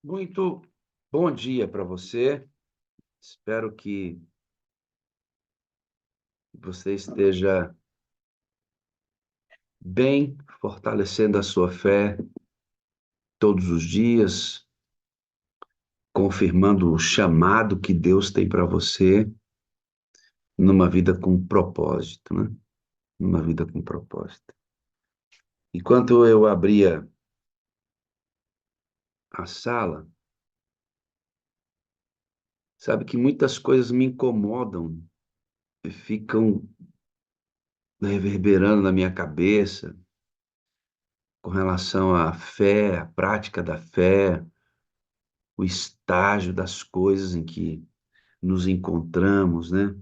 Muito bom dia para você. Espero que você esteja bem, fortalecendo a sua fé todos os dias, confirmando o chamado que Deus tem para você numa vida com propósito, né? Numa vida com propósito. Enquanto eu abria a sala, sabe que muitas coisas me incomodam e ficam reverberando na minha cabeça com relação à fé, à prática da fé, o estágio das coisas em que nos encontramos, né?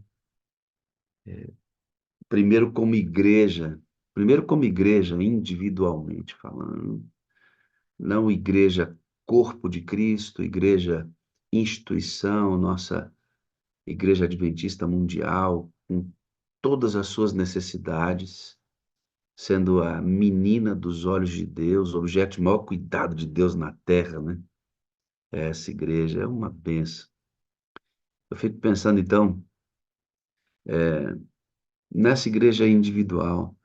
Primeiro como igreja, primeiro como igreja, individualmente falando, não igreja corpo de Cristo, igreja instituição, nossa igreja adventista mundial, com todas as suas necessidades, sendo a menina dos olhos de Deus, objeto de maior cuidado de Deus na terra, né? Essa igreja é uma bênção. Eu fico pensando, então, nessa igreja individual,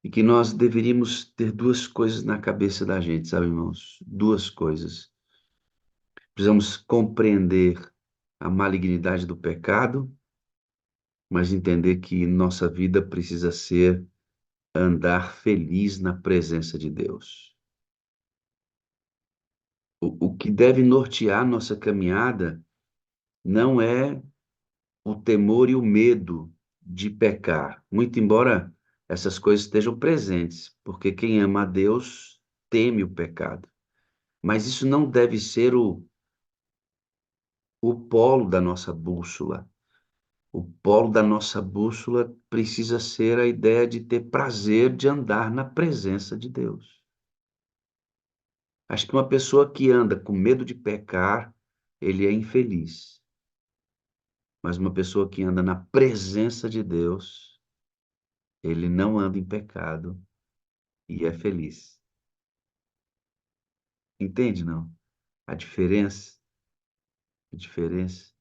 e que nós deveríamos ter duas coisas na cabeça da gente, sabe, irmãos? Duas coisas. Precisamos compreender a malignidade do pecado, mas entender que nossa vida precisa ser andar feliz na presença de Deus. O que deve nortear nossa caminhada não é o temor e o medo de pecar, muito embora essas coisas estejam presentes, porque quem ama a Deus teme o pecado. Mas isso não deve ser o polo da nossa bússola. O polo da nossa bússola precisa ser a ideia de ter prazer de andar na presença de Deus. Acho que uma pessoa que anda com medo de pecar, ele é infeliz. Mas uma pessoa que anda na presença de Deus, ele não anda em pecado e é feliz. Entende, não? A diferença, a diferença.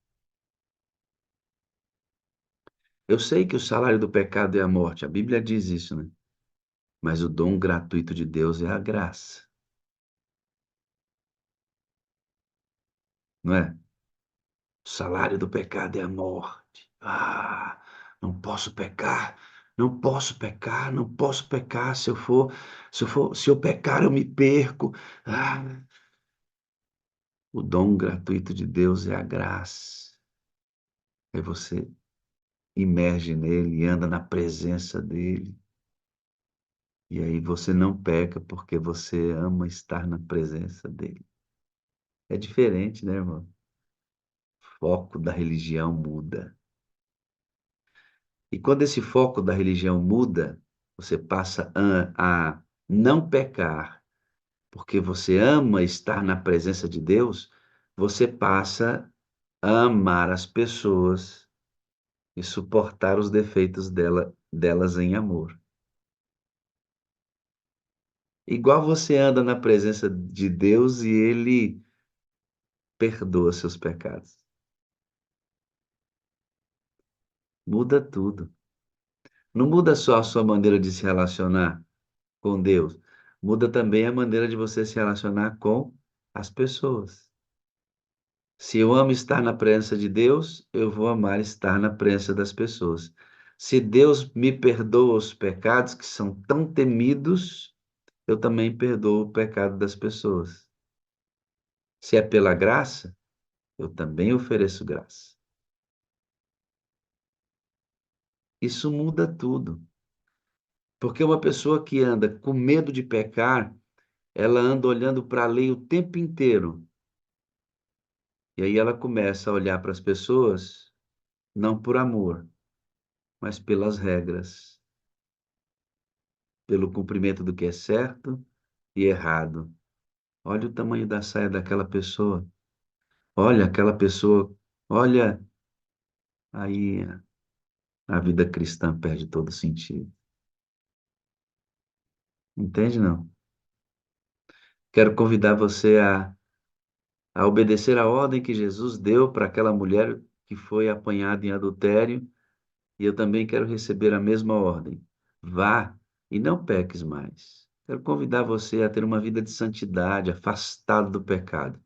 Eu sei que o salário do pecado é a morte, a Bíblia diz isso, né? Mas o dom gratuito de Deus é a graça, não é? O salário do pecado é a morte. Ah, não posso pecar, não posso pecar, não posso pecar. Se eu pecar, eu me perco. Ah, o dom gratuito de Deus é a graça. Aí você imerge nele e anda na presença dele. E aí você não peca porque você ama estar na presença dele. É diferente, né, irmão? O foco da religião muda. E quando esse foco da religião muda, você passa a não pecar, porque você ama estar na presença de Deus, você passa a amar as pessoas e suportar os defeitos delas em amor. Igual você anda na presença de Deus e ele perdoa seus pecados. Muda tudo. Não muda só a sua maneira de se relacionar com Deus, muda também a maneira de você se relacionar com as pessoas. Se eu amo estar na presença de Deus, eu vou amar estar na presença das pessoas. Se Deus me perdoa os pecados que são tão temidos, eu também perdoo o pecado das pessoas. Se é pela graça, eu também ofereço graça. Isso muda tudo. Porque uma pessoa que anda com medo de pecar, ela anda olhando para a lei o tempo inteiro. E aí ela começa a olhar para as pessoas, não por amor, mas pelas regras, pelo cumprimento do que é certo e errado. Olha o tamanho da saia daquela pessoa. Olha aquela pessoa. Olha, aí a vida cristã perde todo sentido. Entende, não? Quero convidar você a a obedecer a ordem que Jesus deu para aquela mulher que foi apanhada em adultério, e eu também quero receber a mesma ordem. Vá e não peques mais. Quero convidar você a ter uma vida de santidade, afastado do pecado.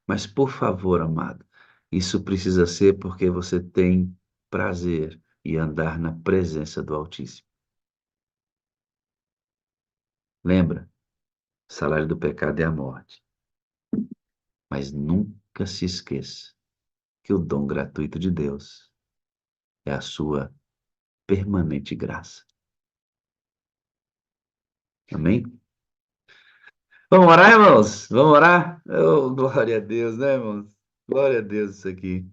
Mas, por favor, amado, isso precisa ser porque você tem prazer e andar na presença do Altíssimo. Lembra? O salário do pecado é a morte. Mas nunca se esqueça que o dom gratuito de Deus é a sua permanente graça. Amém? Vamos orar, irmãos? Vamos orar? Oh, glória a Deus, né, irmãos? Glória a Deus isso aqui.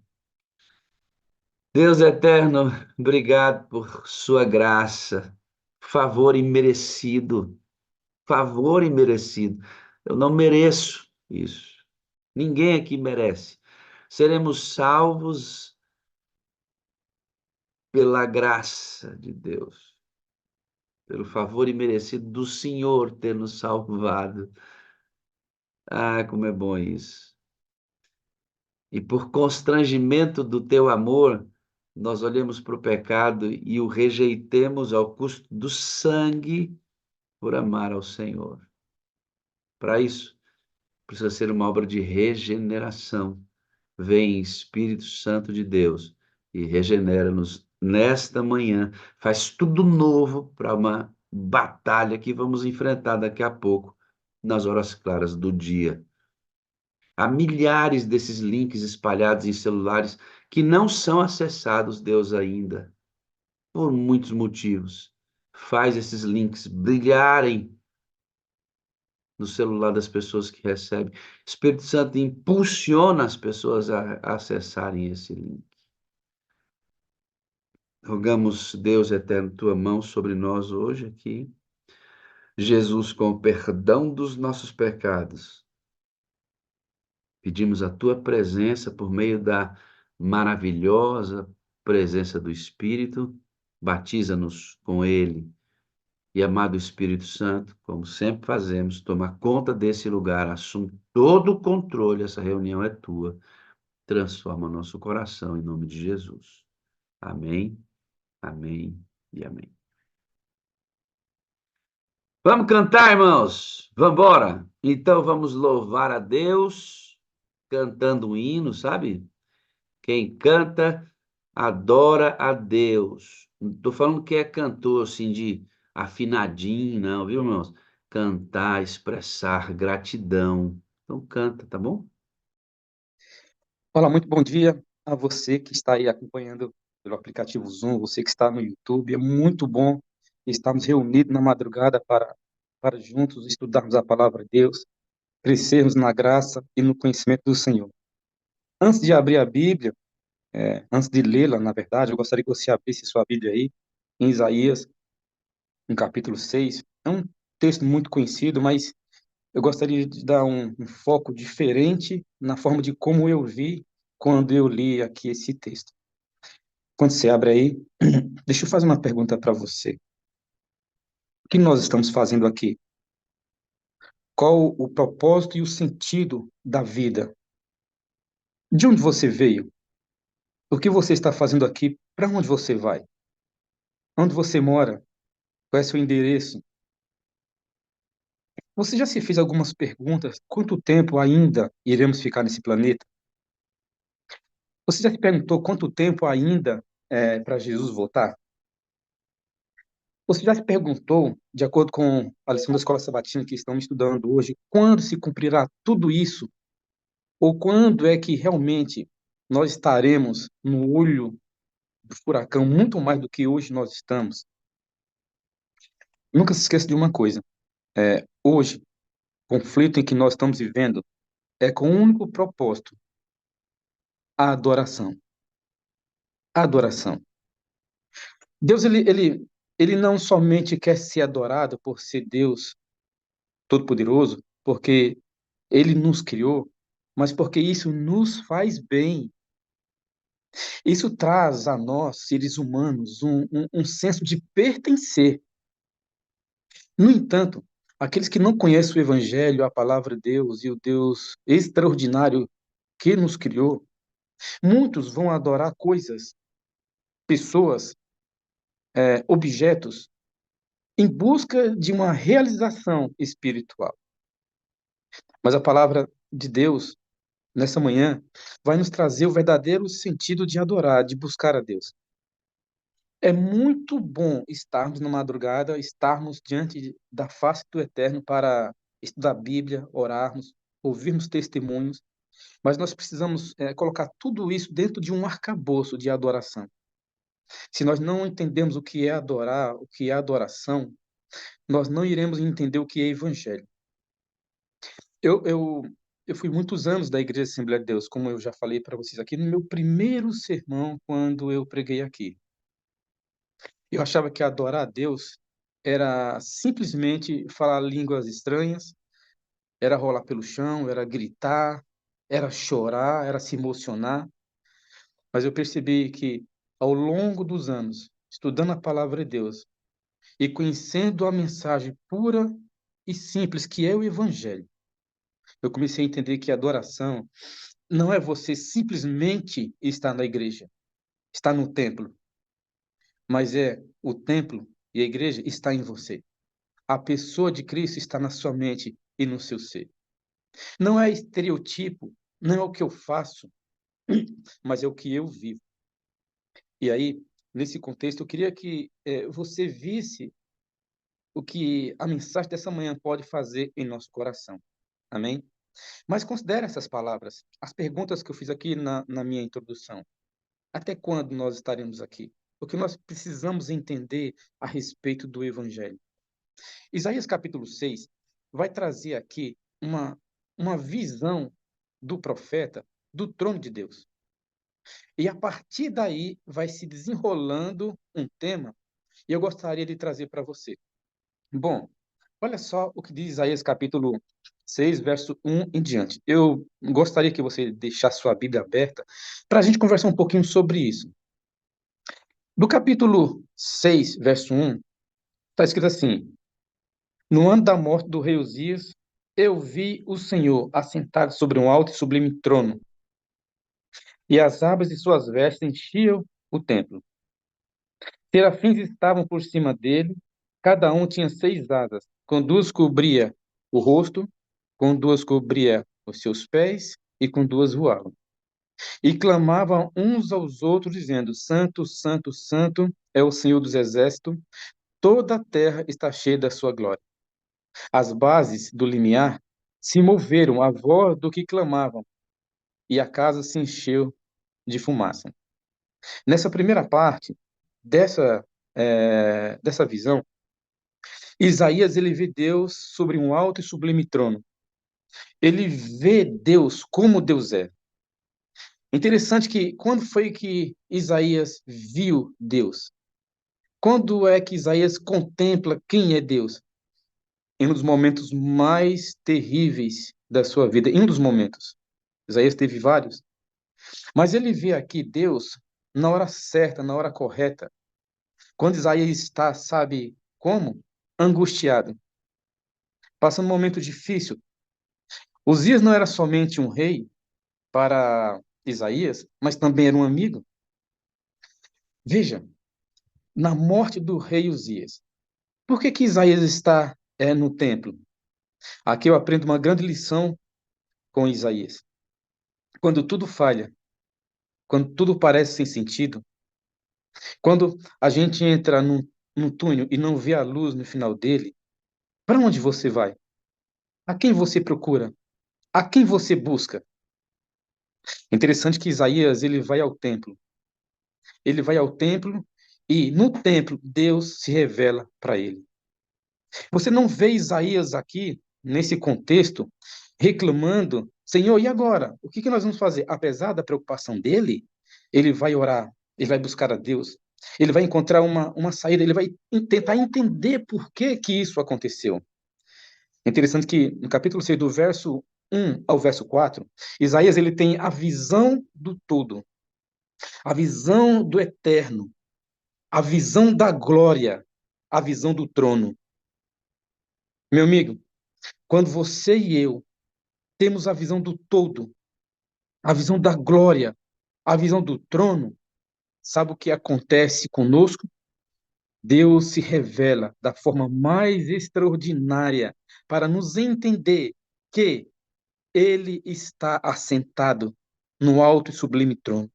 Deus eterno, obrigado por sua graça, favor imerecido, favor imerecido. Eu não mereço isso. Ninguém aqui merece. Seremos salvos pela graça de Deus, pelo favor imerecido do Senhor ter nos salvado. Ah, como é bom isso. E por constrangimento do teu amor, nós olhemos para o pecado e o rejeitemos ao custo do sangue por amar ao Senhor. Para isso, precisa ser uma obra de regeneração. Vem, Espírito Santo de Deus, e regenera-nos nesta manhã. Faz tudo novo para uma batalha que vamos enfrentar daqui a pouco, nas horas claras do dia. Há milhares desses links espalhados em celulares que não são acessados, Deus, ainda, por muitos motivos. Faz esses links brilharem no celular das pessoas que recebem. Espírito Santo impulsiona as pessoas a acessarem esse link. Rogamos, Deus eterno, tua mão sobre nós hoje aqui. Jesus, com o perdão dos nossos pecados, pedimos a tua presença por meio da maravilhosa presença do Espírito. Batiza-nos com ele. E, amado Espírito Santo, como sempre fazemos, toma conta desse lugar, assume todo o controle, essa reunião é tua. Transforma nosso coração em nome de Jesus. Amém, amém e amém. Vamos cantar, irmãos? Vamos embora? Então vamos louvar a Deus cantando um hino, sabe? Quem canta, adora a Deus. Não estou falando que é cantor, assim, de afinadinho, não, viu, irmãos? Cantar, expressar gratidão. Então canta, tá bom? Olá, muito bom dia a você que está aí acompanhando pelo aplicativo Zoom, você que está no YouTube. É muito bom estarmos reunidos na madrugada para juntos estudarmos a palavra de Deus, crescermos na graça e no conhecimento do Senhor. Antes de abrir a Bíblia, antes de lê-la, na verdade, eu gostaria que você abrisse sua Bíblia aí, em Isaías, no capítulo 6. É um texto muito conhecido, mas eu gostaria de dar um foco diferente na forma de como eu vi quando eu li aqui esse texto. Quando você abre aí, deixa eu fazer uma pergunta para você. O que nós estamos fazendo aqui? Qual o propósito e o sentido da vida? De onde você veio? O que você está fazendo aqui? Para onde você vai? Onde você mora? Qual é seu endereço? Você já se fez algumas perguntas? Quanto tempo ainda iremos ficar nesse planeta? Você já se perguntou quanto tempo ainda é para Jesus voltar? Você já se perguntou, de acordo com a lição da Escola Sabatina que estamos estudando hoje, quando se cumprirá tudo isso? Ou quando é que realmente nós estaremos no olho do furacão, muito mais do que hoje nós estamos? Nunca se esqueça de uma coisa: hoje, o conflito em que nós estamos vivendo é com um único propósito: a adoração. A adoração. Deus, ele não somente quer ser adorado por ser Deus Todo-Poderoso, porque ele nos criou, mas porque isso nos faz bem. Isso traz a nós, seres humanos, um senso de pertencer. No entanto, Aqueles que não conhecem o Evangelho, a palavra de Deus e o Deus extraordinário que nos criou, muitos vão adorar coisas, pessoas, objetos, em busca de uma realização espiritual. Mas a palavra de Deus, nessa manhã, vai nos trazer o verdadeiro sentido de adorar, de buscar a Deus. É muito bom estarmos na madrugada, estarmos diante da face do Eterno para estudar a Bíblia, orarmos, ouvirmos testemunhos, mas nós precisamos colocar tudo isso dentro de um arcabouço de adoração. Se nós não entendemos o que é adorar, o que é adoração, nós não iremos entender o que é evangelho. Eu, eu, eu fui muitos anos da Igreja Assembleia de Deus, como eu já falei para vocês aqui, no meu primeiro sermão, quando eu preguei aqui. Eu achava que adorar a Deus era simplesmente falar línguas estranhas, era rolar pelo chão, era gritar, era chorar, era se emocionar. Mas eu percebi que, ao longo dos anos, estudando a palavra de Deus e conhecendo a mensagem pura e simples que é o Evangelho, eu comecei a entender que a adoração não é você simplesmente estar na igreja, estar no templo, mas é o templo e a igreja está em você. A pessoa de Cristo está na sua mente e no seu ser. Não é estereotipo, não é o que eu faço, mas é o que eu vivo. E aí, nesse contexto, eu queria que você visse o que a mensagem dessa manhã pode fazer em nosso coração. Amém? Mas considere essas palavras, as perguntas que eu fiz aqui na minha introdução. Até quando nós estaremos aqui? O que nós precisamos entender a respeito do Evangelho. Isaías capítulo 6 vai trazer aqui uma visão do profeta do trono de Deus. E a partir daí vai se desenrolando um tema e eu gostaria de trazer para você. Bom, olha só o que diz Isaías capítulo 6, verso 1 em diante. Eu gostaria que você deixasse sua Bíblia aberta para a gente conversar um pouquinho sobre isso. Do capítulo 6, verso 1, está escrito assim: No ano da morte do rei Uzias, eu vi o Senhor assentado sobre um alto e sublime trono, e as abas de suas vestes enchiam o templo. Serafins estavam por cima dele, cada um tinha 6 asas, com duas cobria o rosto, com duas cobria os seus pés, e com duas voavam. E clamavam uns aos outros, dizendo: Santo, Santo, Santo é o Senhor dos exércitos, toda a terra está cheia da sua glória. As bases do limiar se moveram à voz do que clamavam, e a casa se encheu de fumaça. Nessa primeira parte dessa visão, Isaías ele vê Deus sobre um alto e sublime trono. Ele vê Deus como Deus é. Interessante que quando foi que Isaías viu Deus? Quando é que Isaías contempla quem é Deus? Em um dos momentos mais terríveis da sua vida, em um dos momentos. Isaías teve vários, mas ele vê aqui Deus na hora certa, na hora correta. Quando Isaías está, sabe como? Angustiado, passando um momento difícil. Uzias não era somente um rei para Isaías, mas também era um amigo. Veja, na morte do rei Uzias, por que que Isaías está no templo? Aqui eu aprendo uma grande lição com Isaías. Quando tudo falha, quando tudo parece sem sentido, quando a gente entra num túnel e não vê a luz no final dele, para onde você vai? A quem você procura? A quem você busca? Interessante que Isaías ele vai ao templo. Ele vai ao templo e no templo Deus se revela para ele. Você não vê Isaías aqui, nesse contexto, reclamando, Senhor, e agora? O que que nós vamos fazer? Apesar da preocupação dele, ele vai orar, ele vai buscar a Deus, ele vai encontrar uma saída, ele vai tentar entender por que que isso aconteceu. É interessante que no capítulo 6, do verso 1 ao verso 4, Isaías ele tem a visão do todo, a visão do eterno, a visão da glória, a visão do trono. Meu amigo, quando você e eu temos a visão do todo, a visão da glória, a visão do trono, sabe o que acontece conosco? Deus se revela da forma mais extraordinária para nos entender que Ele está assentado no alto e sublime trono.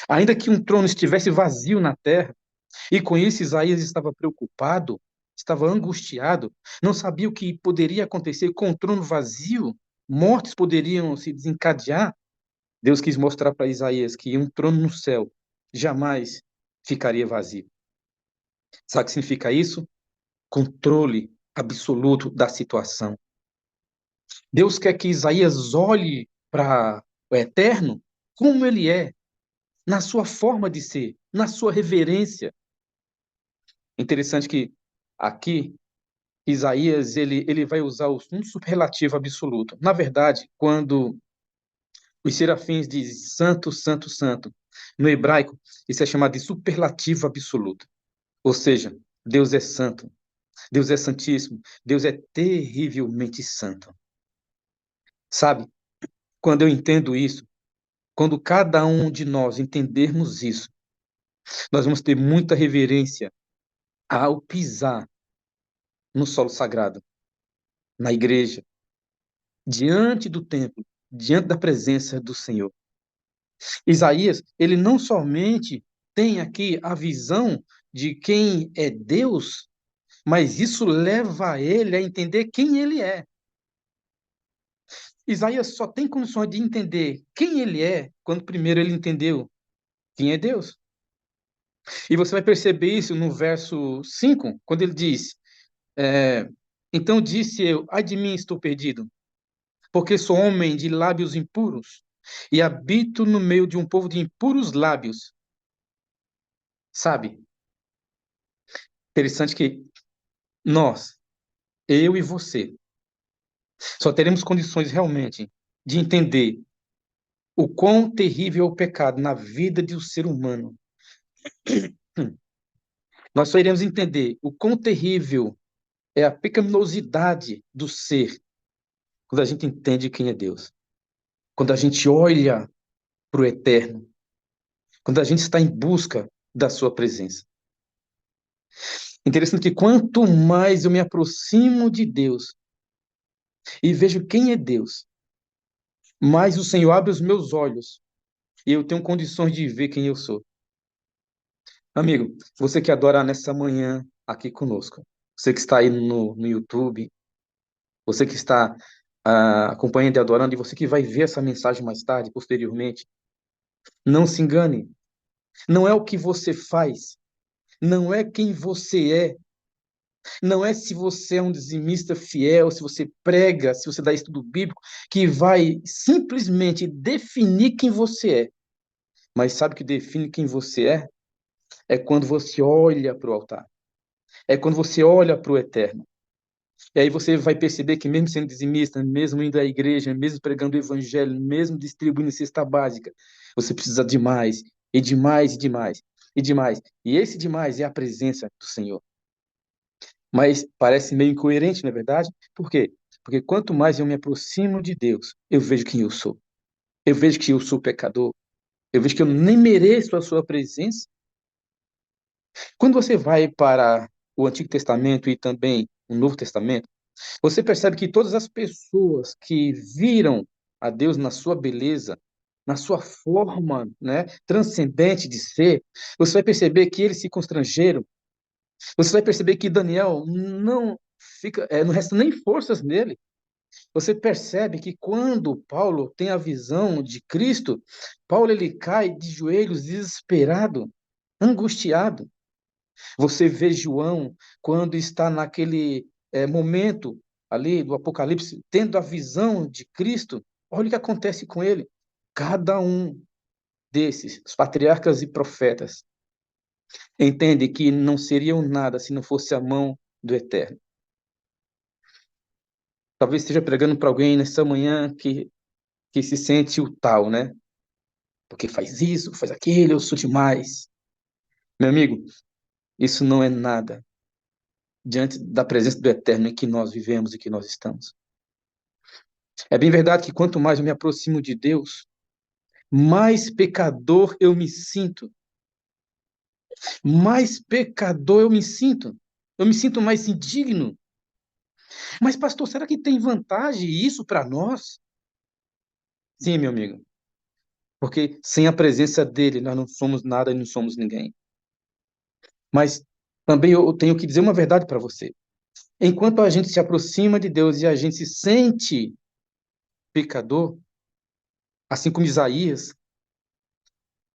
Ainda que um trono estivesse vazio na terra, e com isso Isaías estava preocupado, estava angustiado, não sabia o que poderia acontecer com o trono vazio, mortes poderiam se desencadear. Deus quis mostrar para Isaías que um trono no céu jamais ficaria vazio. Sabe o que significa isso? Controle absoluto da situação. Deus quer que Isaías olhe para o eterno como ele é, na sua forma de ser, na sua reverência. Interessante que aqui Isaías ele vai usar um superlativo absoluto. Na verdade, quando os serafins dizem santo, santo, santo, no hebraico isso é chamado de superlativo absoluto. Ou seja, Deus é santo, Deus é santíssimo, Deus é terrivelmente santo. Sabe? Quando eu entendo isso, quando cada um de nós entendermos isso, nós vamos ter muita reverência ao pisar no solo sagrado, na igreja, diante do templo, diante da presença do Senhor. Isaías, ele não somente tem aqui a visão de quem é Deus, mas isso leva ele a entender quem ele é. Isaías só tem condições de entender quem ele é quando primeiro ele entendeu quem é Deus. E você vai perceber isso no verso 5, quando ele diz: é, Então disse eu, ai de mim estou perdido, porque sou homem de lábios impuros e habito no meio de um povo de impuros lábios. Sabe? Interessante que nós, eu e você, só teremos condições realmente de entender o quão terrível é o pecado na vida de um ser humano. Nós só iremos entender o quão terrível é a pecaminosidade do ser quando a gente entende quem é Deus. Quando a gente olha para o eterno, quando a gente está em busca da sua presença. Interessante que quanto mais eu me aproximo de Deus e vejo quem é Deus, mais o Senhor abre os meus olhos e eu tenho condições de ver quem eu sou. Amigo, você que adora nessa manhã aqui conosco, você que está aí no YouTube, você que está acompanhando e adorando, e você que vai ver essa mensagem mais tarde, posteriormente, não se engane. Não é o que você faz, não é quem você é, não é se você é um dizimista fiel, se você prega, se você dá estudo bíblico, que vai simplesmente definir quem você é. Mas sabe o que define quem você é? É quando você olha para o altar. É quando você olha para o eterno. E aí você vai perceber que mesmo sendo dizimista, mesmo indo à igreja, mesmo pregando o evangelho, mesmo distribuindo cesta básica, você precisa de mais, e de mais, e de mais, e de mais. E esse demais é a presença do Senhor. Mas parece meio incoerente, não é verdade? Por quê? Porque quanto mais eu me aproximo de Deus, eu vejo quem eu sou. Eu vejo que eu sou pecador. Eu vejo que eu nem mereço a sua presença. Quando você vai para o Antigo Testamento e também o Novo Testamento, você percebe que todas as pessoas que viram a Deus na sua beleza, na sua forma, né, transcendente de ser, você vai perceber que eles se constrangeram. Você vai perceber que Daniel não resta nem forças nele. Você percebe que quando Paulo tem a visão de Cristo, Paulo ele cai de joelhos desesperado, angustiado. Você vê João quando está naquele momento ali do Apocalipse, tendo a visão de Cristo, olha o que acontece com ele. Cada um desses, os patriarcas e profetas, entende que não seriam nada se não fosse a mão do Eterno. Talvez esteja pregando para alguém nessa manhã que se sente o tal, né? Porque faz isso, faz aquilo, eu sou demais. Meu amigo, isso não é nada. diante da presença do Eterno em que nós vivemos e que nós estamos. É bem verdade que quanto mais eu me aproximo de Deus, mais pecador eu me sinto. Mais pecador eu me sinto. Eu me sinto mais indigno. Mas, pastor, será que tem vantagem isso para nós? Sim, meu amigo. Porque sem a presença dele, nós não somos nada e não somos ninguém. Mas também eu tenho que dizer uma verdade para você. Enquanto a gente se aproxima de Deus e a gente se sente pecador, assim como Isaías,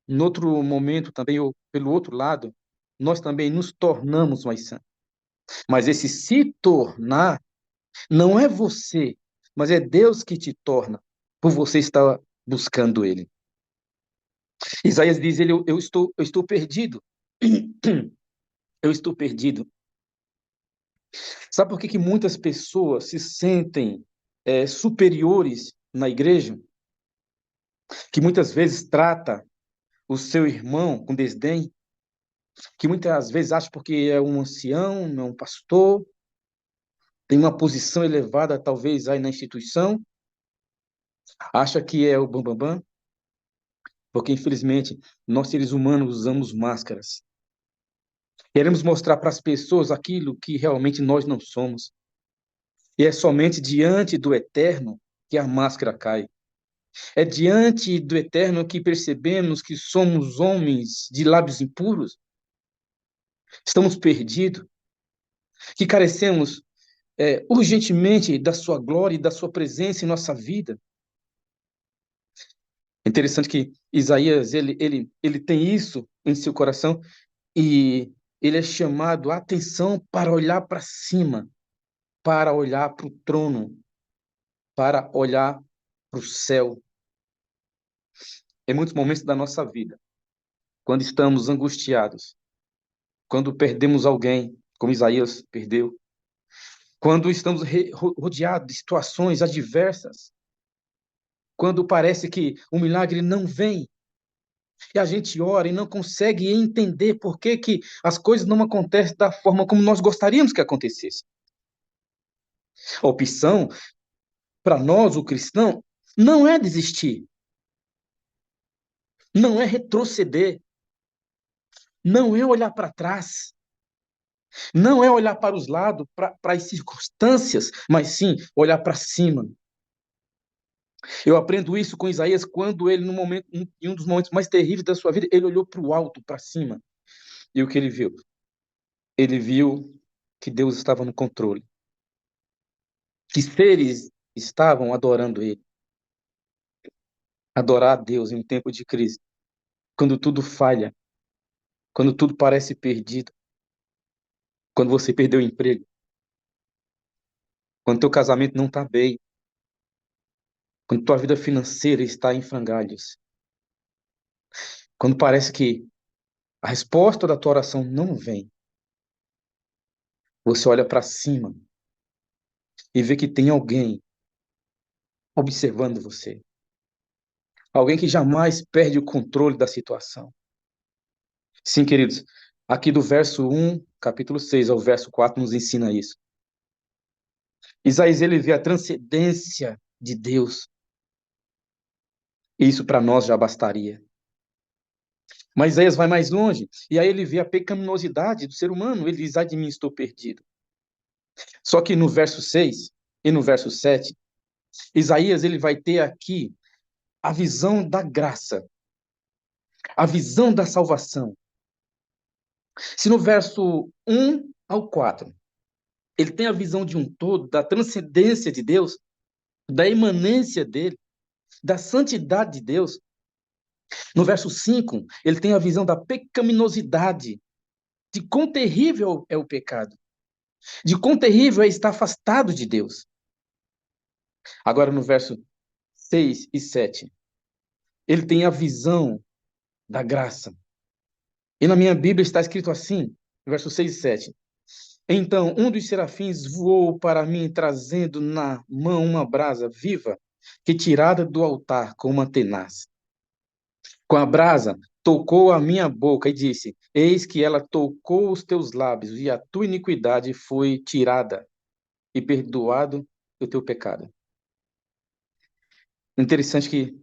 em outro momento também, ou pelo outro lado, nós também nos tornamos mais santos. Mas esse se tornar não é você, mas é Deus que te torna, por você estar buscando Ele. Isaías diz, eu estou perdido. Eu estou perdido. Sabe por que que muitas pessoas se sentem superiores na igreja? Que muitas vezes trata o seu irmão com desdém, que muitas vezes acha porque é um ancião, não é um pastor, tem uma posição elevada talvez aí na instituição, acha que é o bambambam, bam, bam, porque infelizmente nós seres humanos usamos máscaras. Queremos mostrar para as pessoas aquilo que realmente nós não somos. E é somente diante do Eterno que a máscara cai. É diante do Eterno que percebemos que somos homens de lábios impuros, estamos perdidos, que carecemos urgentemente da sua glória e da sua presença em nossa vida. É interessante que Isaías, ele tem isso em seu coração e ele é chamado a atenção para olhar para cima, para olhar para o trono, para olhar para o céu. Em muitos momentos da nossa vida, quando estamos angustiados, quando perdemos alguém, como Isaías perdeu, quando estamos rodeados de situações adversas, quando parece que o milagre não vem, e a gente ora e não consegue entender por que que as coisas não acontecem da forma como nós gostaríamos que acontecesse. A opção, para nós, o cristão, não é desistir, não é retroceder, não é olhar para trás, não é olhar para os lados, para as circunstâncias, mas sim olhar para cima. Eu aprendo isso com Isaías quando ele, no momento, em um dos momentos mais terríveis da sua vida, ele olhou para o alto, para cima. E o que ele viu? Ele viu que Deus estava no controle, que seres estavam adorando ele. Adorar a Deus em um tempo de crise, quando tudo falha, quando tudo parece perdido, quando você perdeu o emprego, quando teu casamento não está bem, quando tua vida financeira está em frangalhos, quando parece que a resposta da tua oração não vem, você olha para cima e vê que tem alguém observando você. Alguém que jamais perde o controle da situação. Sim, queridos, aqui do verso 1, capítulo 6 ao verso 4 nos ensina isso. Isaías, ele vê a transcendência de Deus. Isso para nós já bastaria. Mas Isaías vai mais longe, e aí ele vê a pecaminosidade do ser humano. Ele diz, ai de mim, estou perdido. Só que no verso 6 e no verso 7, Isaías ele vai ter aqui a visão da graça, a visão da salvação. Se no verso 1 ao 4, ele tem a visão de um todo, da transcendência de Deus, da imanência dele, da santidade de Deus. No verso 5, ele tem a visão da pecaminosidade, de quão terrível é o pecado, de quão terrível é estar afastado de Deus. Agora, no verso 6 e 7, ele tem a visão da graça. E na minha Bíblia está escrito assim, versos 6 e 7. Então, um dos serafins voou para mim, trazendo na mão uma brasa viva, que tirada do altar com uma tenaz. Com a brasa, tocou a minha boca e disse: Eis que ela tocou os teus lábios, e a tua iniquidade foi tirada, e perdoado o teu pecado. Interessante que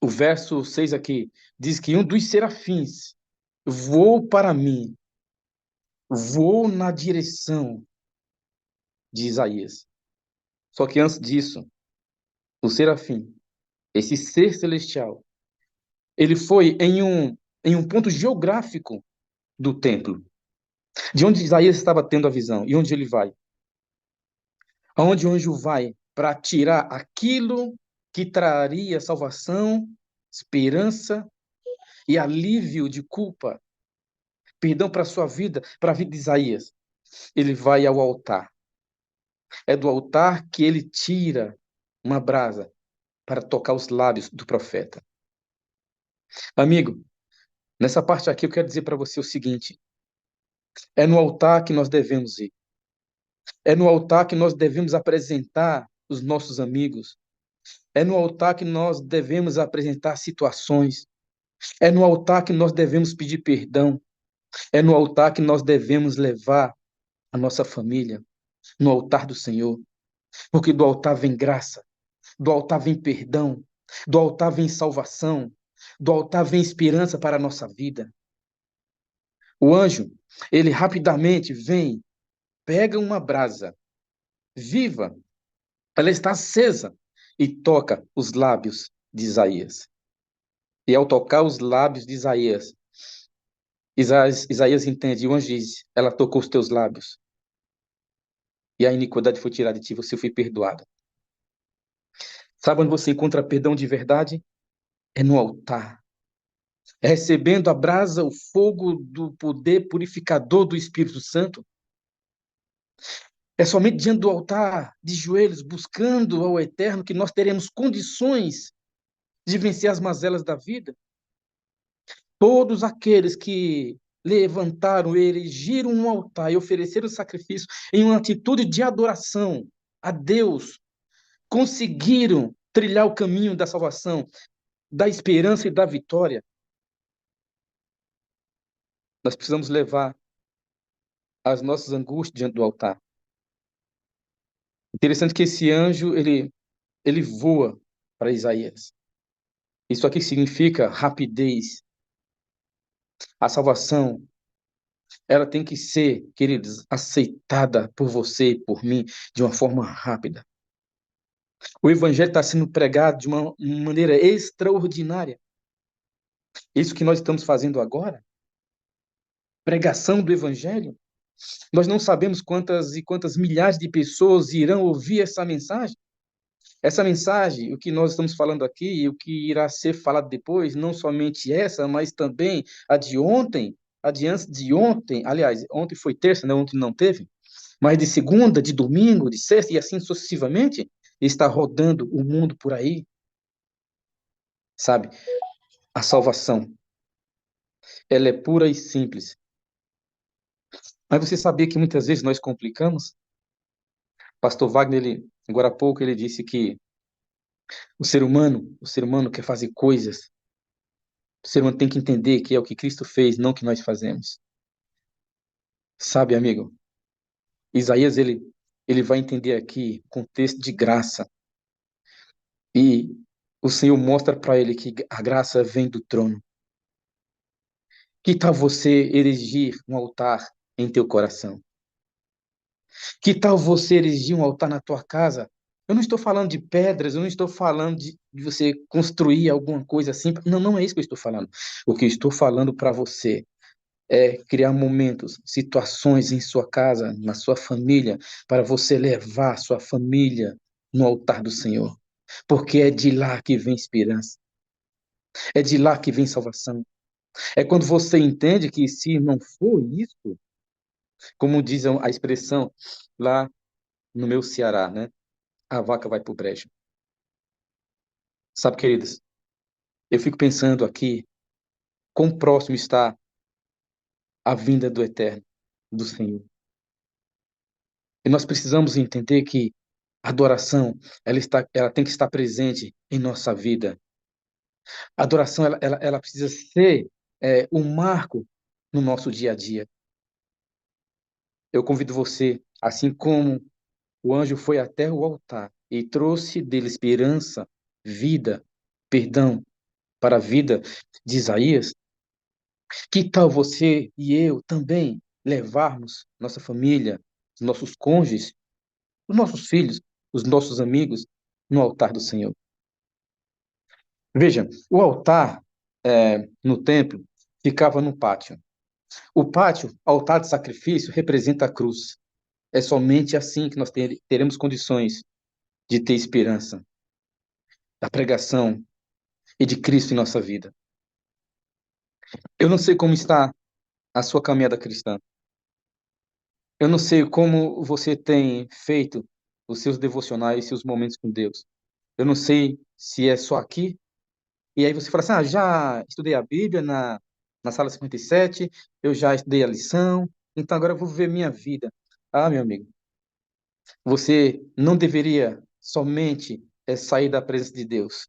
o verso 6 aqui diz que um dos serafins voou para mim, voou na direção de Isaías. Só que antes disso, o serafim, esse ser celestial, ele foi em um ponto geográfico do templo, de onde Isaías estava tendo a visão. E onde ele vai? Aonde o anjo vai para tirar aquilo que traria salvação, esperança e alívio de culpa, perdão para a sua vida, para a vida de Isaías. Ele vai ao altar. É do altar que ele tira uma brasa para tocar os lábios do profeta. Amigo, nessa parte aqui eu quero dizer para você o seguinte: é no altar que nós devemos ir. É no altar que nós devemos apresentar os nossos amigos. É no altar que nós devemos apresentar situações. É no altar que nós devemos pedir perdão. É no altar que nós devemos levar a nossa família. No altar do Senhor. Porque do altar vem graça. Do altar vem perdão. Do altar vem salvação. Do altar vem esperança para a nossa vida. O anjo, ele rapidamente vem, pega uma brasa viva, ela está acesa, e toca os lábios de Isaías. E ao tocar os lábios de Isaías, Isaías entende, o anjo diz, ela tocou os teus lábios, e a iniquidade foi tirada de ti, você foi perdoado. Sabe onde você encontra perdão de verdade? É no altar. É recebendo a brasa, o fogo do poder purificador do Espírito Santo. É somente diante do altar, de joelhos, buscando ao Eterno, que nós teremos condições de vencer as mazelas da vida. Todos aqueles que levantaram, erigiram um altar e ofereceram sacrifício em uma atitude de adoração a Deus, conseguiram trilhar o caminho da salvação, da esperança e da vitória. Nós precisamos levar as nossas angústias diante do altar. Interessante que esse anjo, ele voa para Isaías. Isso aqui significa rapidez. A salvação, ela tem que ser, queridos, aceitada por você e por mim de uma forma rápida. O evangelho está sendo pregado de uma maneira extraordinária. Isso que nós estamos fazendo agora, pregação do evangelho, nós não sabemos quantas e quantas milhares de pessoas irão ouvir essa mensagem. Essa mensagem, o que nós estamos falando aqui, e o que irá ser falado depois, não somente essa, mas também a de ontem, a de antes de ontem, aliás, ontem foi terça, né? Ontem não teve, mas de segunda, de domingo, de sexta e assim sucessivamente, está rodando o mundo por aí, sabe? A salvação, ela é pura e simples. Mas você sabia que muitas vezes nós complicamos? Pastor Wagner, agora há pouco, ele disse que o ser humano quer fazer coisas. O ser humano tem que entender que é o que Cristo fez, não o que nós fazemos. Sabe, amigo? Isaías, ele vai entender aqui contexto de graça. E o Senhor mostra para ele que a graça vem do trono. Que tal você erigir um altar em teu coração? Que tal você erigir um altar na tua casa? Eu não estou falando de pedras, eu não estou falando de você construir alguma coisa assim. Não, não é isso que eu estou falando. O que eu estou falando para você é criar momentos, situações em sua casa, na sua família, para você levar sua família no altar do Senhor. Porque é de lá que vem esperança. É de lá que vem salvação. É quando você entende que se não for isso, como diz a expressão lá no meu Ceará, né? A vaca vai pro brejo. Sabe, queridos, eu fico pensando aqui quão próximo está a vinda do Eterno, do Senhor. E nós precisamos entender que a adoração, ela tem que estar presente em nossa vida. A adoração, ela precisa ser um marco no nosso dia a dia. Eu convido você, assim como o anjo foi até o altar e trouxe dele esperança, vida, perdão para a vida de Isaías, que tal você e eu também levarmos nossa família, os nossos cônjuges, os nossos filhos, os nossos amigos no altar do Senhor? Veja, o altar no templo ficava no pátio. O pátio, altar de sacrifício, representa a cruz. É somente assim que nós teremos condições de ter esperança da pregação e de Cristo em nossa vida. Eu não sei como está a sua caminhada cristã. Eu não sei como você tem feito os seus devocionais, seus momentos com Deus. Eu não sei se é só aqui. E aí você fala assim: já estudei a Bíblia na sala 57, eu já estudei a lição, então agora eu vou viver minha vida. Meu amigo, você não deveria somente sair da presença de Deus,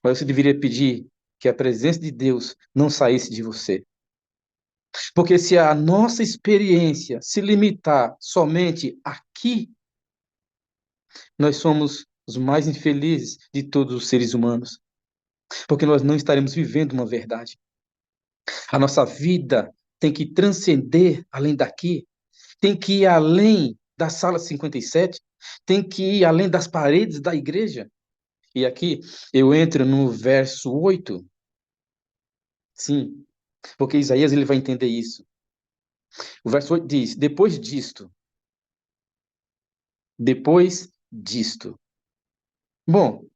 mas você deveria pedir que a presença de Deus não saísse de você. Porque se a nossa experiência se limitar somente aqui, nós somos os mais infelizes de todos os seres humanos, porque nós não estaremos vivendo uma verdade. A nossa vida tem que transcender além daqui, tem que ir além da sala 57, tem que ir além das paredes da igreja. E aqui eu entro no verso 8. Sim, porque Isaías ele vai entender isso. O verso 8 diz: depois disto. Bom,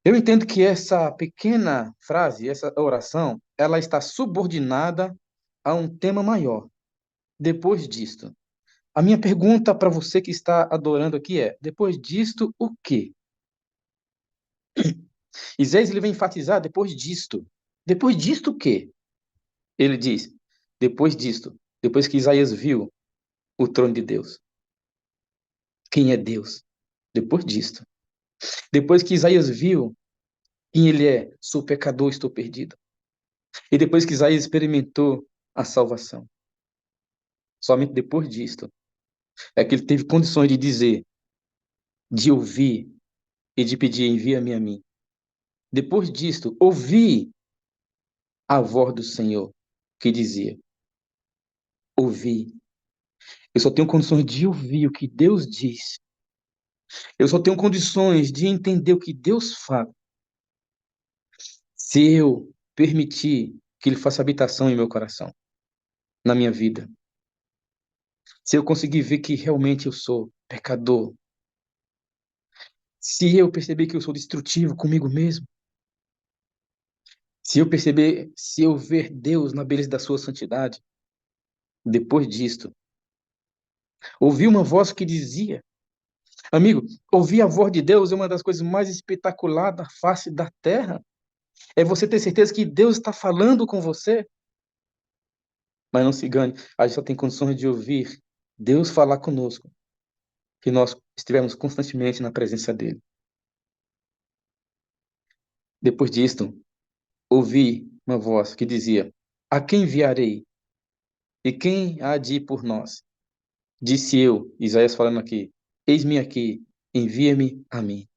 eu entendo que essa pequena frase, essa oração, ela está subordinada a um tema maior. Depois disto. A minha pergunta para você que está adorando aqui é: depois disto, o quê? Isaías ele vai enfatizar depois disto. Depois disto, o quê? Ele diz: depois disto, depois que Isaías viu o trono de Deus. Quem é Deus? Depois disto. Depois que Isaías viu quem ele é, sou pecador, estou perdido. E depois que Isaías experimentou a salvação. Somente depois disto é que ele teve condições de dizer, de ouvir e de pedir: envia-me a mim. Depois disto, ouvi a voz do Senhor que dizia: ouvi. Eu só tenho condições de ouvir o que Deus diz. Eu só tenho condições de entender o que Deus fala se eu permitir que Ele faça habitação em meu coração, na minha vida. Se eu conseguir ver que realmente eu sou pecador. Se eu perceber que eu sou destrutivo comigo mesmo. Se eu ver Deus na beleza da sua santidade. Depois disto, ouvi uma voz que dizia: amigo, ouvir a voz de Deus é uma das coisas mais espetaculares da face da terra. É você ter certeza que Deus está falando com você. Mas não se engane, a gente só tem condições de ouvir Deus falar conosco, que nós estivermos constantemente na presença dele. Depois disto, ouvi uma voz que dizia: a quem enviarei? E quem há de ir por nós? Disse eu, Isaías falando aqui: eis-me aqui, envia-me a mim.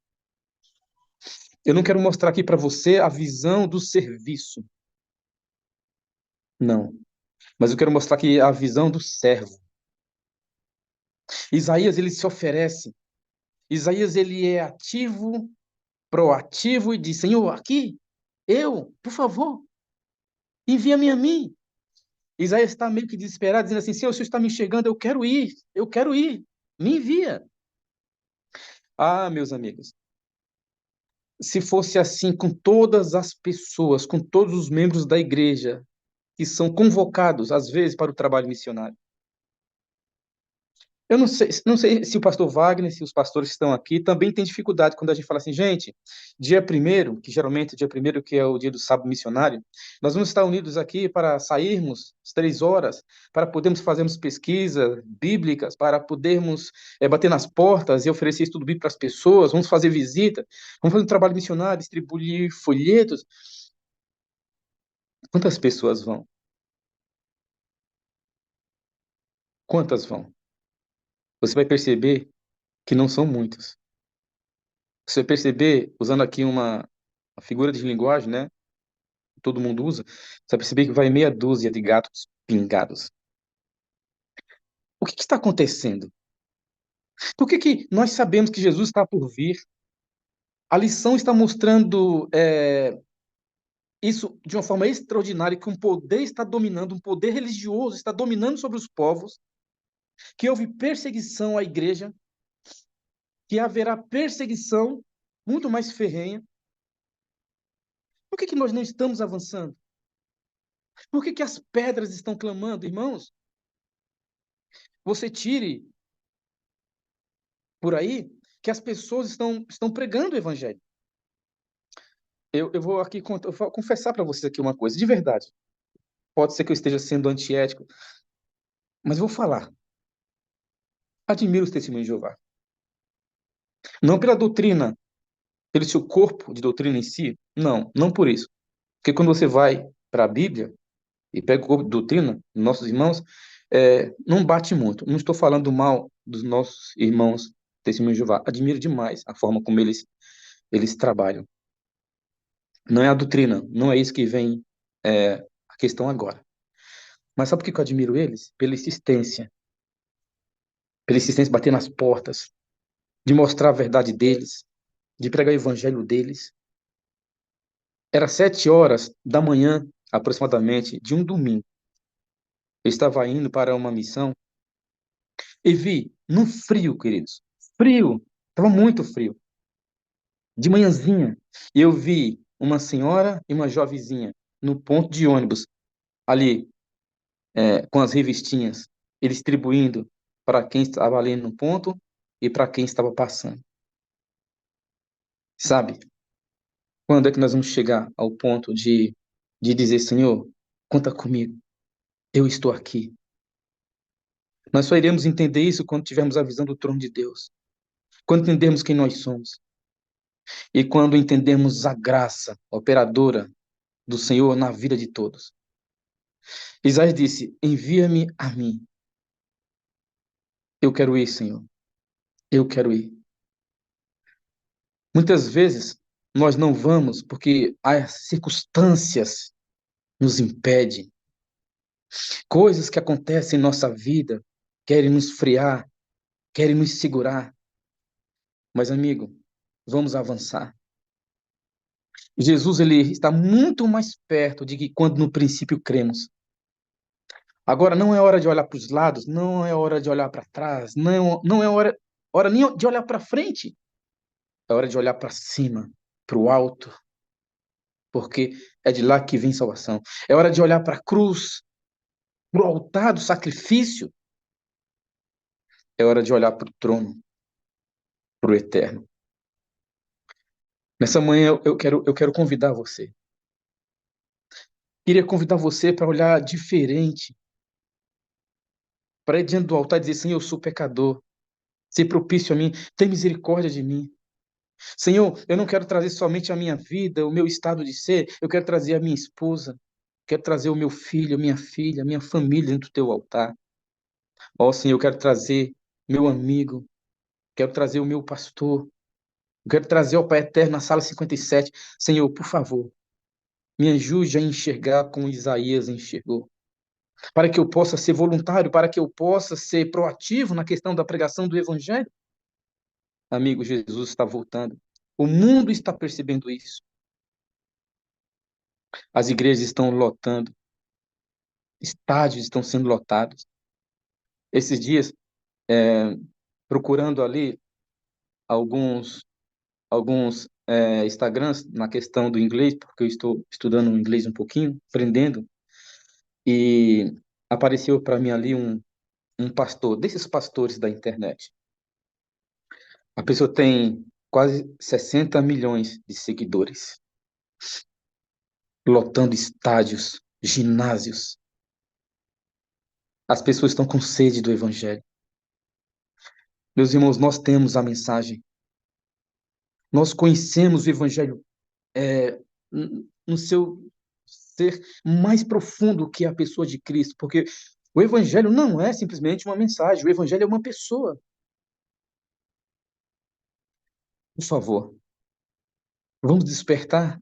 Eu não quero mostrar aqui para você a visão do serviço. Não. Mas eu quero mostrar aqui a visão do servo. Isaías, ele se oferece. Isaías, ele é ativo, proativo e diz: Senhor, aqui, por favor, envia-me a mim. Isaías está meio que desesperado, dizendo assim: Senhor, o Senhor está me enxergando, eu quero ir, me envia. Meus amigos, se fosse assim com todas as pessoas, com todos os membros da igreja que são convocados, às vezes, para o trabalho missionário, Eu não sei se o pastor Wagner, se os pastores que estão aqui, também têm dificuldade quando a gente fala assim, gente, dia primeiro, que geralmente é dia primeiro, que é o dia do sábado missionário, nós vamos estar unidos aqui para sairmos às 3 horas, para podermos fazermos pesquisas bíblicas, para podermos bater nas portas e oferecer estudo bíblico para as pessoas, vamos fazer visita, vamos fazer um trabalho missionário, distribuir folhetos. Quantas pessoas vão? Quantas vão? Você vai perceber que não são muitas. Você vai perceber, usando aqui uma figura de linguagem, né? Que todo mundo usa, você vai perceber que vai meia dúzia de gatos pingados. O que está acontecendo? Por que nós sabemos que Jesus está por vir? A lição está mostrando isso de uma forma extraordinária, que um poder está dominando, um poder religioso está dominando sobre os povos, que houve perseguição à igreja, que haverá perseguição muito mais ferrenha. Por que nós não estamos avançando? Por que as pedras estão clamando, irmãos? Você tire por aí que as pessoas estão pregando o evangelho. Eu vou aqui eu vou confessar para vocês aqui uma coisa, de verdade. Pode ser que eu esteja sendo antiético, mas vou falar. Admiro os testemunhos de Jeová. Não pela doutrina, pelo seu corpo de doutrina em si, não por isso. Porque quando você vai para a Bíblia e pega o corpo de doutrina, nossos irmãos, não bate muito. Não estou falando mal dos nossos irmãos testemunhos de Jeová. Admiro demais a forma como eles trabalham. Não é a doutrina, não é isso que vem a questão agora. Mas sabe por que eu admiro eles? Pela insistência de bater nas portas, de mostrar a verdade deles, de pregar o evangelho deles. Era 7 horas da manhã, aproximadamente, de um domingo. Eu estava indo para uma missão e vi, no frio, queridos, frio, estava muito frio, de manhãzinha, eu vi uma senhora e uma jovenzinha no ponto de ônibus, ali, com as revistinhas, eles distribuindo para quem estava ali no ponto e para quem estava passando. Sabe? Quando é que nós vamos chegar ao ponto de dizer, Senhor, conta comigo, eu estou aqui. Nós só iremos entender isso quando tivermos a visão do trono de Deus, quando entendermos quem nós somos e quando entendermos a graça operadora do Senhor na vida de todos. Isaías disse: envia-me a mim. Eu quero ir, Senhor. Eu quero ir. Muitas vezes nós não vamos porque as circunstâncias nos impedem. Coisas que acontecem em nossa vida querem nos frear, querem nos segurar. Mas, amigo, vamos avançar. Jesus, ele está muito mais perto de que quando no princípio cremos. Agora, não é hora de olhar para os lados, não é hora de olhar para trás, não é hora nem de olhar para frente. É hora de olhar para cima, para o alto, porque é de lá que vem salvação. É hora de olhar para a cruz, para o altar do sacrifício. É hora de olhar para o trono, para o eterno. Nessa manhã eu quero convidar você. Queria convidar você para olhar diferente, para ir diante do altar e dizer: Senhor, eu sou pecador. Ser propício a mim, tem misericórdia de mim. Senhor, eu não quero trazer somente a minha vida, o meu estado de ser, eu quero trazer a minha esposa, quero trazer o meu filho, a minha filha, a minha família dentro do teu altar. Ó Senhor, eu quero trazer meu amigo, quero trazer o meu pastor, eu quero trazer ao Pai Eterno na sala 57. Senhor, por favor, me ajude a enxergar como Isaías enxergou, para que eu possa ser voluntário, para que eu possa ser proativo na questão da pregação do Evangelho. Amigo, Jesus está voltando. O mundo está percebendo isso. As igrejas estão lotando, estádios estão sendo lotados. Esses dias, procurando ali alguns, alguns Instagrams na questão do inglês, porque eu estou estudando inglês um pouquinho, aprendendo, e apareceu para mim ali um pastor, desses pastores da internet. A pessoa tem quase 60 milhões de seguidores, lotando estádios, ginásios. As pessoas estão com sede do evangelho. Meus irmãos, nós temos a mensagem. Nós conhecemos o evangelho no seu ser mais profundo que a pessoa de Cristo, porque o evangelho não é simplesmente uma mensagem, o evangelho é uma pessoa. Por favor, vamos despertar.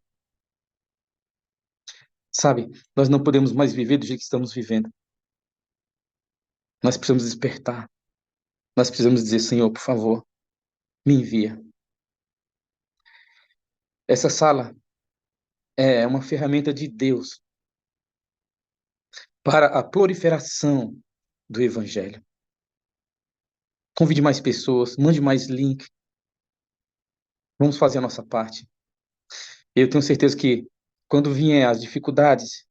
Sabe, nós não podemos mais viver do jeito que estamos vivendo. Nós precisamos despertar. Nós precisamos dizer, Senhor, por favor, me envia. Essa sala é uma ferramenta de Deus para a proliferação do evangelho. Convide mais pessoas, mande mais link. Vamos fazer a nossa parte. Eu tenho certeza que quando vier as dificuldades,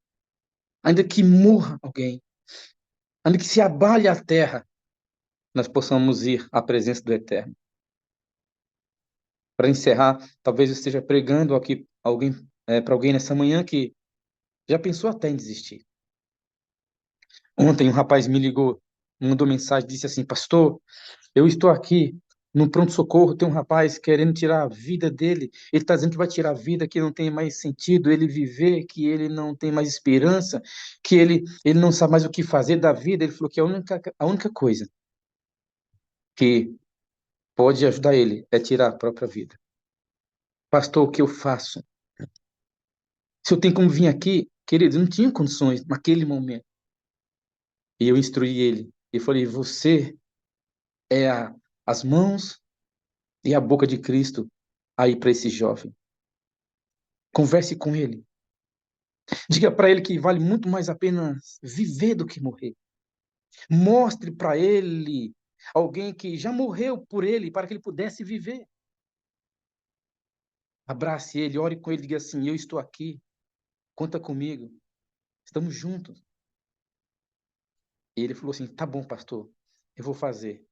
ainda que morra alguém, ainda que se abale a terra, nós possamos ir à presença do Eterno. Para encerrar, talvez eu esteja pregando aqui para alguém nessa manhã que já pensou até em desistir. Ontem um rapaz me ligou, mandou mensagem, disse assim, pastor, eu estou aqui no pronto-socorro, tem um rapaz querendo tirar a vida dele, ele está dizendo que vai tirar a vida, que não tem mais sentido ele viver, que ele não tem mais esperança, que ele não sabe mais o que fazer da vida. Ele falou que a única coisa que pode ajudar ele é tirar a própria vida. Pastor, o que eu faço? Se eu tenho como vir aqui, querido, eu não tinha condições naquele momento. E eu instruí ele. E falei, você é as mãos e a boca de Cristo aí para esse jovem. Converse com ele. Diga para ele que vale muito mais a pena viver do que morrer. Mostre para ele alguém que já morreu por ele para que ele pudesse viver. Abrace ele, ore com ele, diga assim: eu estou aqui, conta comigo, estamos juntos. E ele falou assim: tá bom, pastor, eu vou fazer.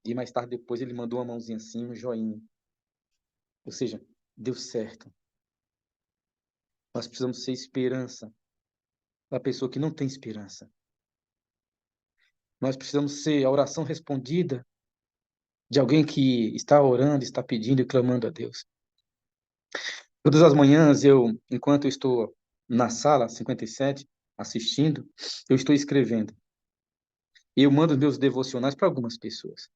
E mais tarde depois ele mandou uma mãozinha assim, um joinha. Ou seja, deu certo. Nós precisamos ser esperança para a pessoa que não tem esperança. Nós precisamos ser a oração respondida de alguém que está orando, está pedindo e clamando a Deus. Todas as manhãs, enquanto eu estou na sala 57, assistindo, eu estou escrevendo. E eu mando meus devocionais para algumas pessoas.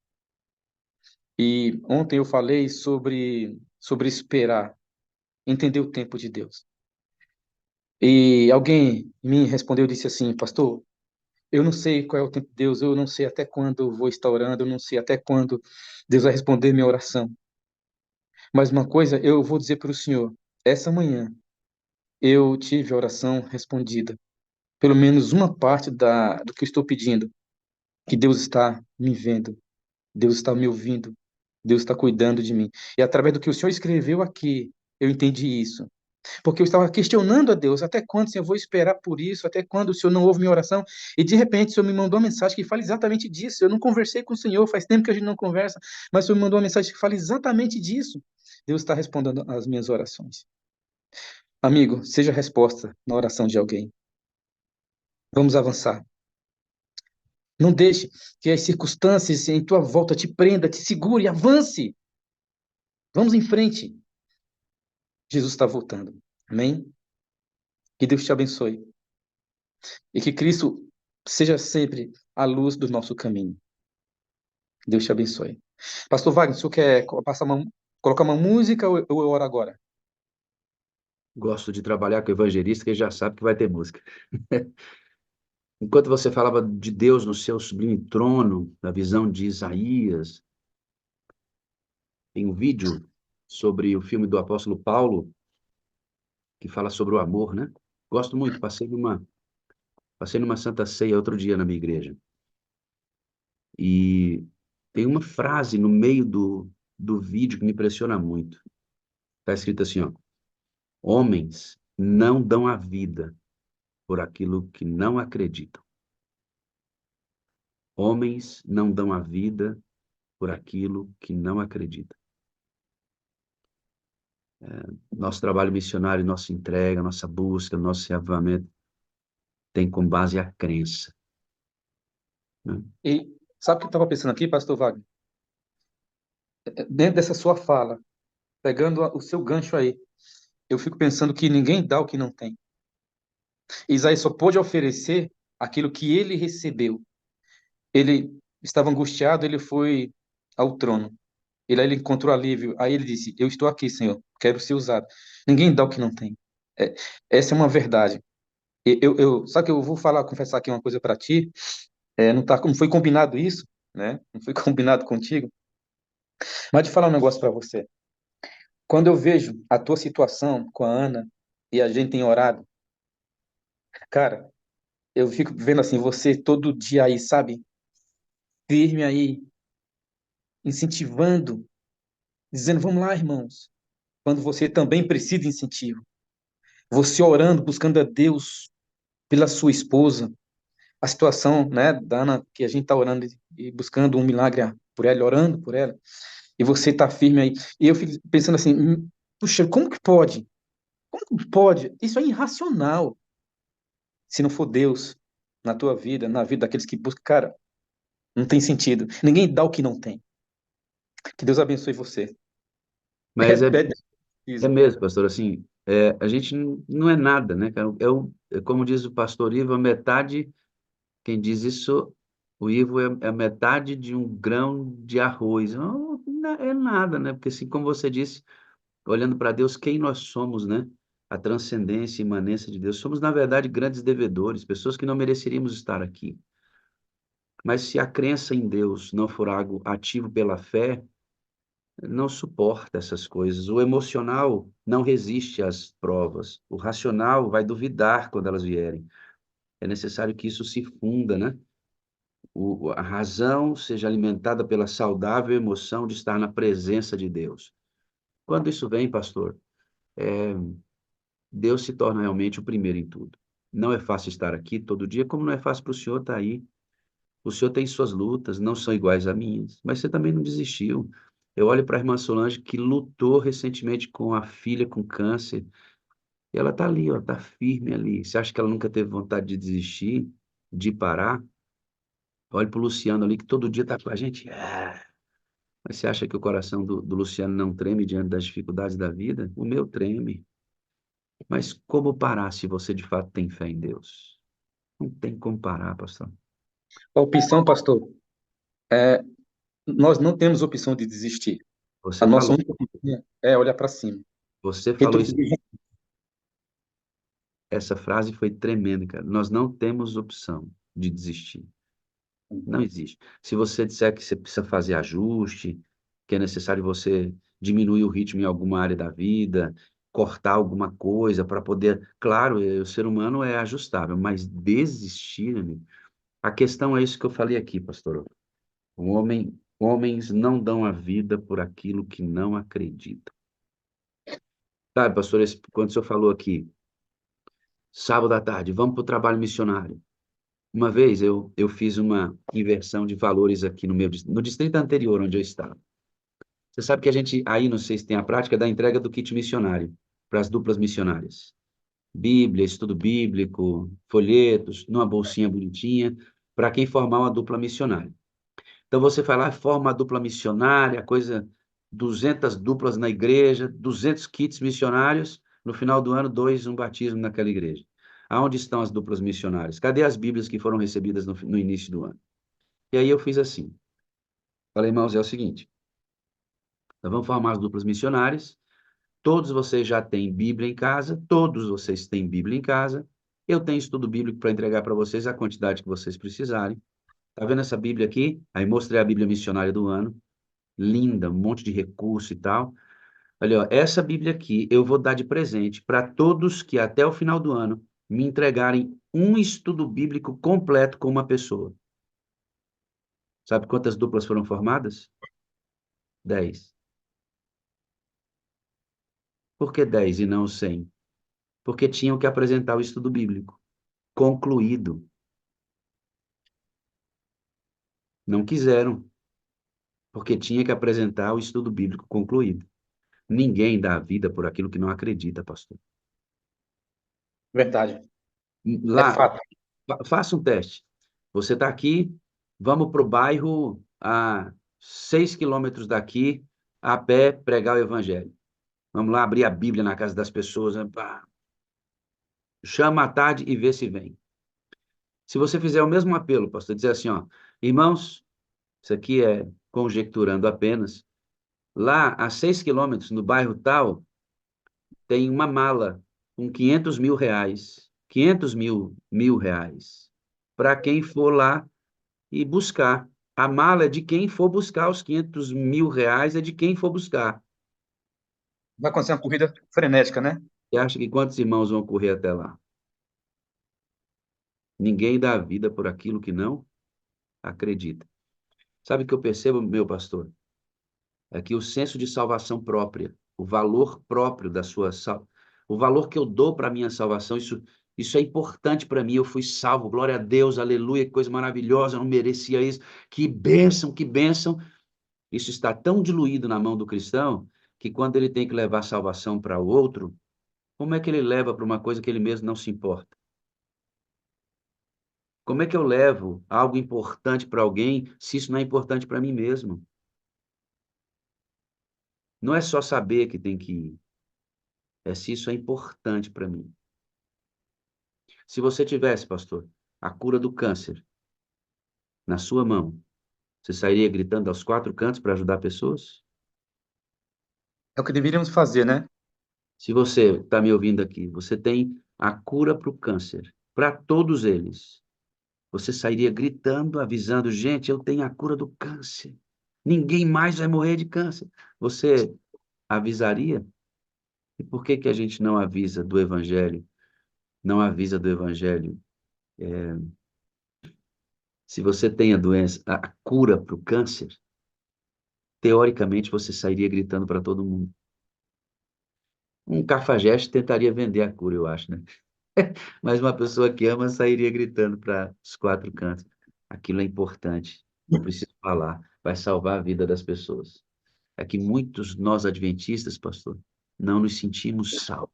E ontem eu falei sobre esperar, entender o tempo de Deus. E alguém me respondeu, disse assim, pastor, eu não sei qual é o tempo de Deus, eu não sei até quando eu vou estar orando, eu não sei até quando Deus vai responder minha oração. Mas uma coisa eu vou dizer para o senhor, essa manhã eu tive a oração respondida. Pelo menos uma parte do que eu estou pedindo, que Deus está me vendo, Deus está me ouvindo, Deus está cuidando de mim. E através do que o Senhor escreveu aqui, eu entendi isso. Porque eu estava questionando a Deus, até quando, Senhor, eu vou esperar por isso? Até quando o Senhor não ouve minha oração? E de repente o Senhor me mandou uma mensagem que fala exatamente disso. Eu não conversei com o Senhor, faz tempo que a gente não conversa, mas o Senhor me mandou uma mensagem que fala exatamente disso. Deus está respondendo às minhas orações. Amigo, seja a resposta na oração de alguém. Vamos avançar. Não deixe que as circunstâncias em tua volta te prenda, te segure, avance. Vamos em frente. Jesus está voltando. Amém? Que Deus te abençoe. E que Cristo seja sempre a luz do nosso caminho. Deus te abençoe. Pastor Wagner, o senhor quer colocar uma música ou eu oro agora? Gosto de trabalhar com evangelista que já sabe que vai ter música. Enquanto você falava de Deus no seu sublime trono, na visão de Isaías, tem um vídeo sobre o filme do apóstolo Paulo, que fala sobre o amor, né? Gosto muito, passei numa Santa Ceia outro dia na minha igreja. E tem uma frase no meio do vídeo que me impressiona muito. Está escrito assim, ó: homens não dão a vida por aquilo que não acreditam. Homens não dão a vida por aquilo que não acreditam. Nosso trabalho missionário, nossa entrega, nossa busca, nosso avivamento tem como base a crença, né? E sabe o que eu estava pensando aqui, pastor Wagner? Dentro dessa sua fala, pegando o seu gancho aí, eu fico pensando que ninguém dá o que não tem. Isaías só pôde oferecer aquilo que ele recebeu. Ele estava angustiado, ele foi ao trono. Ele encontrou alívio. Aí ele disse: Eu estou aqui, Senhor, quero ser usado. Ninguém dá o que não tem. É, essa é uma verdade. Sabe que eu vou falar, confessar aqui uma coisa para ti. Não foi combinado isso, né? Não foi combinado contigo. Mas de falar um negócio para você. Quando eu vejo a tua situação com a Ana e a gente tem orado, cara, eu fico vendo assim, você todo dia aí, sabe? Firme aí, incentivando, dizendo, vamos lá, irmãos. Quando você também precisa de incentivo. Você orando, buscando a Deus pela sua esposa. A situação, né, da Ana, que a gente está orando e buscando um milagre por ela, orando por ela. E você está firme aí. E eu fico pensando assim, puxa, como que pode? Como que pode? Isso é irracional. Se não for Deus na tua vida, na vida daqueles que buscam, cara, não tem sentido. Ninguém dá o que não tem. Que Deus abençoe você. É, Mas é preciso. mesmo, pastor, assim, a gente não é nada, né, cara? Como diz o pastor Ivo, a metade, quem diz isso, o Ivo é a metade de um grão de arroz. Não é nada, né? Porque assim, como você disse, olhando para Deus, quem nós somos, né? A transcendência e imanência de Deus. Somos, na verdade, grandes devedores, pessoas que não mereceríamos estar aqui. Mas se a crença em Deus não for algo ativo pela fé, não suporta essas coisas. O emocional não resiste às provas. O racional vai duvidar quando elas vierem. É necessário que isso se funda, né? A razão seja alimentada pela saudável emoção de estar na presença de Deus. Quando isso vem, pastor, Deus se torna realmente o primeiro em tudo. Não é fácil estar aqui todo dia, como não é fácil para o senhor estar aí. O senhor tem suas lutas, não são iguais a minhas, mas você também não desistiu. Eu olho para a irmã Solange, que lutou recentemente com a filha com câncer, e ela está ali, ó, está firme ali. Você acha que ela nunca teve vontade de desistir, de parar? Olha para o Luciano ali, que todo dia está com a gente. Mas você acha que o coração do Luciano não treme diante das dificuldades da vida? O meu treme. Mas como parar se você de fato tem fé em Deus? Não tem como parar, pastor. A opção, pastor, é, nós não temos opção de desistir. A Você nossa falou, única opção é olhar para cima. você falou isso. Retroceder. Essa frase foi tremenda, cara. Nós não temos opção de desistir. Não existe. Se você disser que você precisa fazer ajuste, que é necessário você diminuir o ritmo em alguma área da vida, cortar alguma coisa para poder. Claro, o ser humano é ajustável, mas desistir, amigo, a questão é isso que eu falei aqui, pastor. Homens não dão a vida por aquilo que não acreditam. Sabe, pastor, quando o senhor falou aqui, sábado à tarde, vamos para o trabalho missionário. Uma vez eu fiz uma inversão de valores aqui no distrito anterior onde eu estava. Você sabe que a gente, aí não sei se tem a prática da entrega do kit missionário para as duplas missionárias. Bíblia, estudo bíblico, folhetos, numa bolsinha bonitinha, para quem formar uma dupla missionária. Então você vai lá, forma a dupla missionária, coisa, 200 duplas na igreja, 200 kits missionários, no final do ano, um batismo naquela igreja. Aonde estão as duplas missionárias? Cadê as Bíblias que foram recebidas no início do ano? E aí eu fiz assim. Falei, irmãos, é o seguinte, nós vamos formar as duplas missionárias, todos vocês já têm Bíblia em casa, todos vocês têm Bíblia em casa, eu tenho estudo bíblico para entregar para vocês a quantidade que vocês precisarem. Tá vendo essa Bíblia aqui? Aí mostrei a Bíblia missionária do ano, linda, um monte de recurso e tal. Olha, ó, essa Bíblia aqui eu vou dar de presente para todos que até o final do ano me entregarem um estudo bíblico completo com uma pessoa. Sabe quantas duplas foram formadas? 10. Por que 10 e não 100? Porque tinham que apresentar o estudo bíblico concluído. Não quiseram, porque tinha que apresentar o estudo bíblico concluído. Ninguém dá a vida por aquilo que não acredita, pastor. Verdade. É Lá, fato. faça um teste. Você está aqui, vamos para o bairro a 6 quilômetros daqui, a pé, pregar o evangelho. Vamos lá abrir a Bíblia na casa das pessoas, né? Pá. Chama à tarde e vê se vem. Se você fizer o mesmo apelo, pastor, dizer assim, ó, irmãos, isso aqui é conjecturando apenas, lá a 6 quilômetros, no bairro tal, tem uma mala com 500 mil reais, 500 mil reais, para quem for lá e buscar. A mala é de quem for buscar os 500 mil reais, é de quem for buscar. Vai acontecer uma corrida frenética, né? Você acha que quantos irmãos vão correr até lá? Ninguém dá a vida por aquilo que não acredita. Sabe o que eu percebo, meu pastor? É que o senso de salvação própria, o valor próprio da sua o valor que eu dou para a minha salvação, isso é importante para mim. Eu fui salvo, glória a Deus, aleluia, que coisa maravilhosa, eu não merecia isso. Que bênção, que bênção. Isso está tão diluído na mão do cristão que quando ele tem que levar salvação para o outro, como é que ele leva para uma coisa que ele mesmo não se importa? Como é que eu levo algo importante para alguém se isso não é importante para mim mesmo? Não é só saber que tem que ir, é se isso é importante para mim. Se você tivesse, pastor, a cura do câncer na sua mão, você sairia gritando aos quatro cantos para ajudar pessoas? É o que deveríamos fazer, né? Se você está me ouvindo aqui, você tem a cura para o câncer, para todos eles. Você sairia gritando, avisando, gente, eu tenho a cura do câncer. Ninguém mais vai morrer de câncer. Você avisaria? E por que que a gente não avisa do evangelho? Não avisa do evangelho? Se você tem a doença, a cura para o câncer, teoricamente você sairia gritando para todo mundo. Um cafajeste tentaria vender a cura, eu acho, né? Mas uma pessoa que ama sairia gritando para os quatro cantos. Aquilo é importante. Eu preciso falar. Vai salvar a vida das pessoas. É que muitos nós adventistas, pastor, não nos sentimos salvos.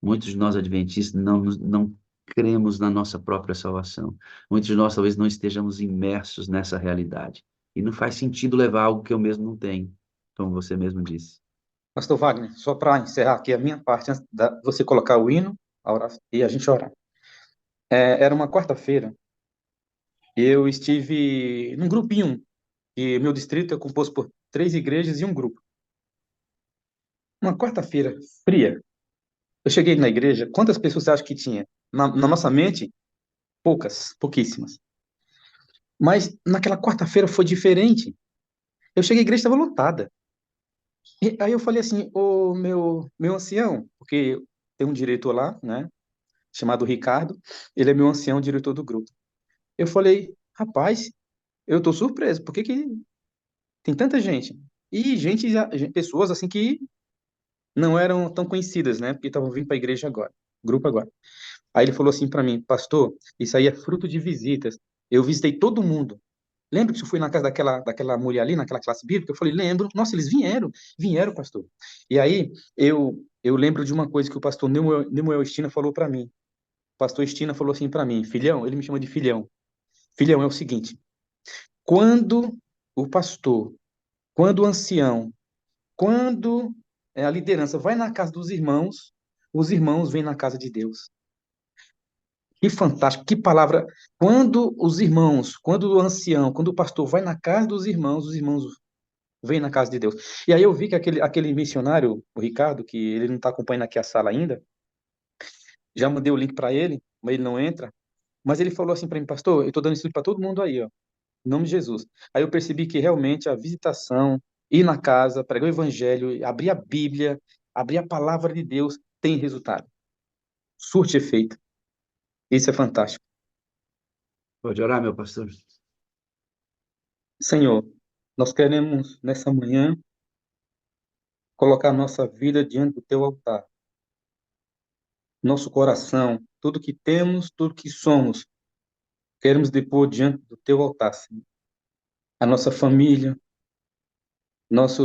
Muitos de nós adventistas não cremos na nossa própria salvação. Muitos de nós talvez não estejamos imersos nessa realidade. E não faz sentido levar algo que eu mesmo não tenho, como você mesmo disse. Pastor Wagner, só para encerrar aqui a minha parte, antes de você colocar o hino e a gente orar. Era uma quarta-feira, eu estive num grupinho, e meu distrito é composto por 3 igrejas e um grupo. Uma quarta-feira fria. Eu cheguei na igreja, quantas pessoas você acha que tinha? Na nossa mente, poucas, pouquíssimas. Mas naquela quarta-feira foi diferente. Eu cheguei, a igreja estava lotada. E aí eu falei assim, ô meu ancião, porque tem um diretor lá, né, chamado Ricardo, ele é meu ancião, diretor do grupo. Eu falei, rapaz, eu tô surpreso, por que que tem tanta gente? E pessoas assim que não eram tão conhecidas, né, porque estavam vindo para a igreja agora, grupo agora. Aí ele falou assim para mim, pastor, isso aí é fruto de visitas. Eu visitei todo mundo. Lembra que eu fui na casa daquela mulher ali, naquela classe bíblica? Eu falei, lembro. Nossa, eles vieram, pastor. E aí, eu lembro de uma coisa que o pastor Nemuel Estina falou para mim. O pastor Estina falou assim para mim, filhão, ele me chama de filhão. Filhão, é o seguinte, quando o pastor, quando o ancião, quando a liderança vai na casa dos irmãos, os irmãos vêm na casa de Deus. Que fantástico, que palavra. Quando os irmãos, quando o ancião, quando o pastor vai na casa dos irmãos, os irmãos vêm na casa de Deus. E aí eu vi que aquele missionário, o Ricardo, que ele não está acompanhando aqui a sala ainda, já mandei o link para ele, mas ele não entra. Mas ele falou assim para mim, pastor, eu estou dando isso para todo mundo aí, ó, em nome de Jesus. Aí eu percebi que realmente a visitação, ir na casa, pregar o evangelho, abrir a Bíblia, abrir a palavra de Deus, tem resultado. Surte efeito. Isso é fantástico. Pode orar, meu pastor? Senhor, nós queremos nessa manhã colocar nossa vida diante do teu altar, nosso coração, tudo que temos, tudo que somos, Queremos depor diante do teu altar, Senhor, a nossa família, nosso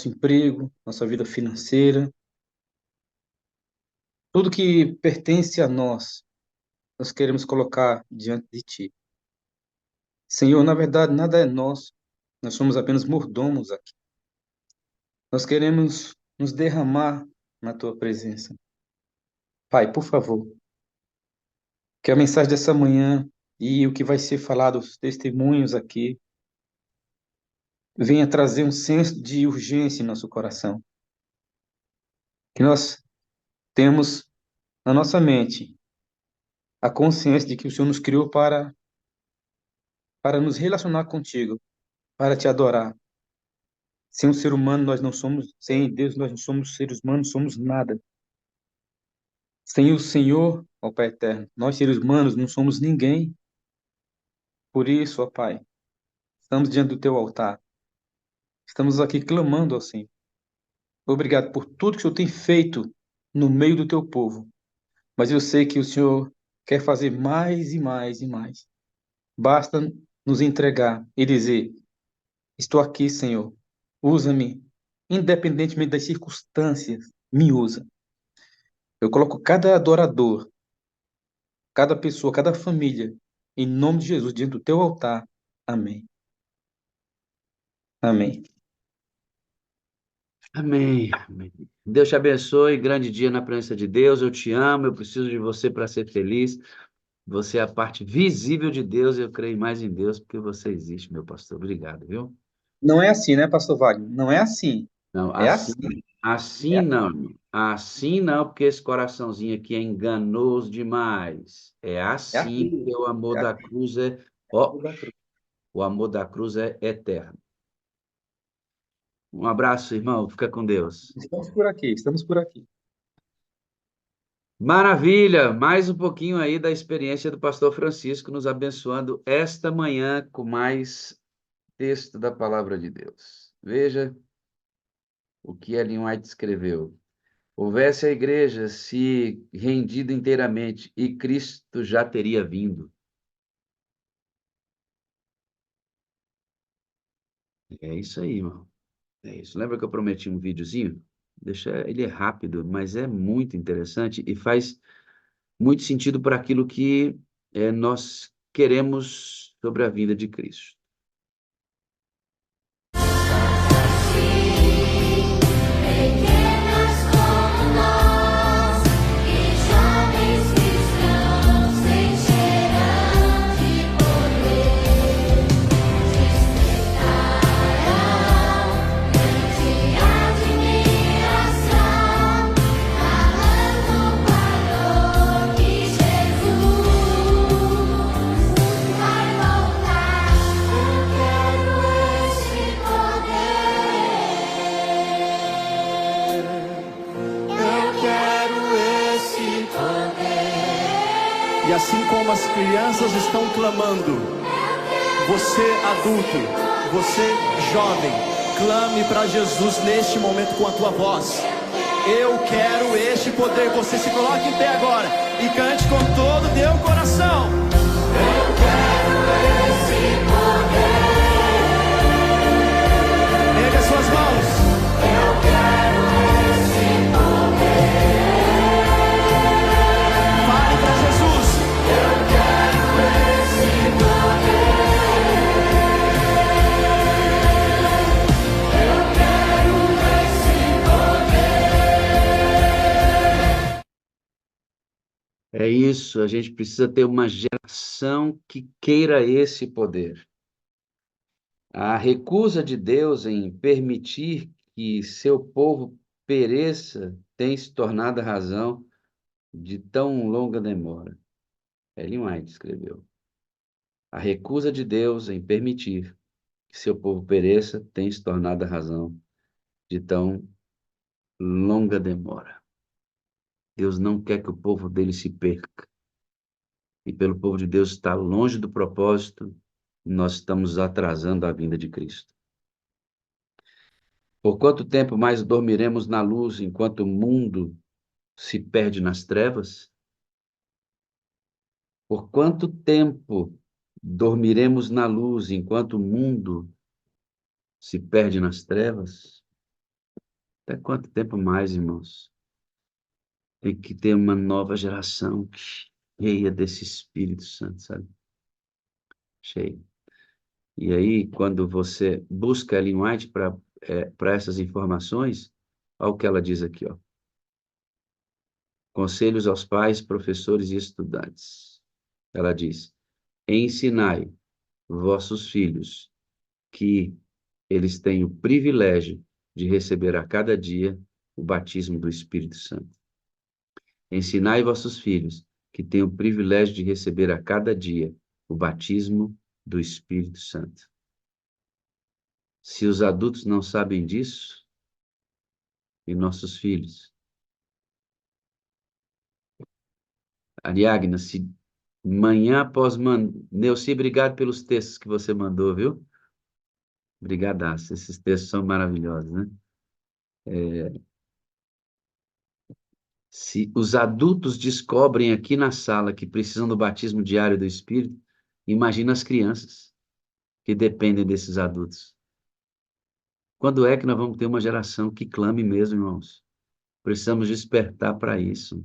emprego, nossa vida financeira, tudo que pertence a nós, nós queremos colocar diante de ti. Senhor, na verdade, nada é nosso, nós somos apenas mordomos aqui. Nós queremos nos derramar na tua presença. Pai, por favor, que a mensagem dessa manhã e o que vai ser falado, os testemunhos aqui, venha trazer um senso de urgência em nosso coração. Que nós temos na nossa mente a consciência de que o Senhor nos criou para nos relacionar contigo, para te adorar. Sem o ser humano nós não somos, sem Deus nós não somos seres humanos, somos nada. Sem o Senhor, ó Pai eterno, nós seres humanos não somos ninguém. Por isso, ó Pai, estamos diante do teu altar. Estamos aqui clamando ao Senhor. Obrigado por tudo que o Senhor tem feito no meio do teu povo. Mas eu sei que o Senhor quer fazer mais e mais e mais. Basta nos entregar e dizer: estou aqui, Senhor. Usa-me. Independentemente das circunstâncias, me usa. Eu coloco cada adorador, cada pessoa, cada família, em nome de Jesus, diante do teu altar. Amém. Amém. Amém, amém. Deus te abençoe, grande dia na presença de Deus. Eu te amo, eu preciso de você para ser feliz. Você é a parte visível de Deus, e eu creio mais em Deus porque você existe, meu pastor. Obrigado, viu? Não é assim, né, pastor Wagner? Não é assim. Não, É assim. assim É não, irmão. Assim não, porque esse coraçãozinho aqui é enganoso demais. É assim, assim. porque o amor É da aqui. cruz é, É ó, aqui. o amor da cruz é eterno. Um abraço, irmão. Fica com Deus. Estamos por aqui, estamos por aqui. Maravilha! Mais um pouquinho aí da experiência do pastor Francisco nos abençoando esta manhã com mais texto da palavra de Deus. Veja o que Ellen White escreveu. Houvesse a igreja se rendido inteiramente e Cristo já teria vindo. É isso aí, irmão. É isso. Lembra que eu prometi um videozinho? Deixa ele é rápido, mas é muito interessante e faz muito sentido para aquilo que nós queremos sobre a vida de Cristo. Pequenas como nós, e jovens cristãos encherão de poder, despertarão grande admiração, falando o valor que Jesus vai voltar. Eu quero esse poder. E assim como as crianças estão clamando, você adulto, você jovem, clame para Jesus neste momento com a tua voz. Eu quero este poder. Você se coloque em pé agora e cante com todo o teu coração. Eu quero esse poder. Ergue as suas mãos. Eu quero esse poder. Fale para Jesus. Eu quero esse poder. Eu quero esse poder. É isso, a gente precisa ter uma geração que queira esse poder. A recusa de Deus em permitir que seu povo pereça tem se tornado a razão de tão longa demora. Ellen White escreveu. A recusa de Deus em permitir que seu povo pereça tem se tornado a razão de tão longa demora. Deus não quer que o povo dele se perca. E pelo povo de Deus estar longe do propósito, nós estamos atrasando a vinda de Cristo. Por quanto tempo mais dormiremos na luz enquanto o mundo se perde nas trevas? Por quanto tempo dormiremos na luz enquanto o mundo se perde nas trevas? Até quanto tempo mais, irmãos? Tem que ter uma nova geração cheia desse Espírito Santo, sabe? Cheia. E aí, quando você busca a Ellen White para essas informações, olha o que ela diz aqui, ó. Conselhos aos pais, professores e estudantes. Ela diz: ensinai vossos filhos que eles têm o privilégio de receber a cada dia o batismo do Espírito Santo. Ensinai vossos filhos que têm o privilégio de receber a cada dia o batismo do Espírito Santo. Se os adultos não sabem disso, e nossos filhos? Ariagna, se manhã após manhã... Neuci, obrigado pelos textos que você mandou, viu? Brigadaço, esses textos são maravilhosos, né? Se os adultos descobrem aqui na sala que precisam do batismo diário do Espírito, imagina as crianças que dependem desses adultos. Quando é que nós vamos ter uma geração que clame mesmo, irmãos? Precisamos despertar para isso.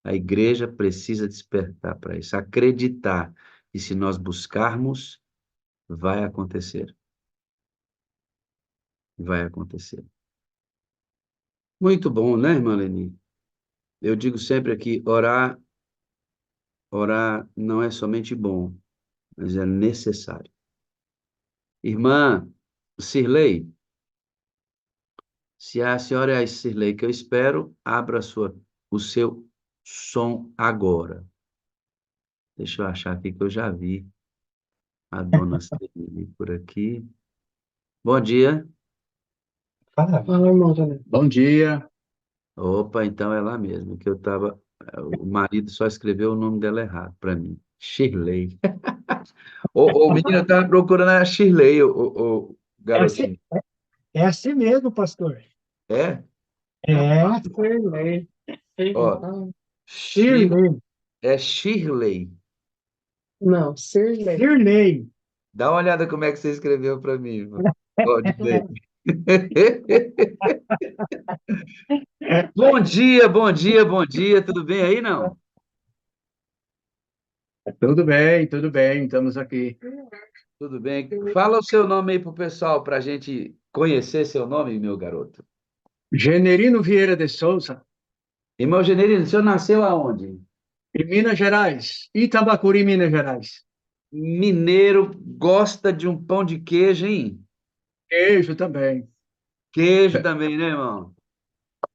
A igreja precisa despertar para isso. Acreditar que se nós buscarmos, vai acontecer. Vai acontecer. Muito bom, né, irmã Leni? Eu digo sempre aqui, orar não é somente bom, mas é necessário. Irmã Cirlei, se a senhora é a Cirlei que eu espero, abra o seu som agora. Deixa eu achar aqui que eu já vi a dona Cirlei por aqui. Bom dia. Fala, irmão, Janete. Bom dia. Opa, então é lá mesmo, que eu estava... O marido só escreveu o nome dela errado para mim. Shirley. O menino estava procurando a Shirley, o É assim, garotinho. é assim mesmo, pastor. É? É, Shirley. Ó, Shirley. é Shirley. Não, Shirley. Shirley. Dá uma olhada como é que você escreveu para mim, irmão. Pode ver. Bom dia, bom dia, bom dia. Tudo bem aí, não? Tudo bem, estamos aqui. Tudo bem. Fala o seu nome aí pro pessoal, para a gente conhecer seu nome, meu garoto. Generino Vieira de Souza, Irmão Generino, o senhor nasceu aonde? em Minas Gerais, Itabacuri, Minas Gerais. Mineiro gosta de um pão de queijo, hein? Queijo também. Queijo também, né, irmão?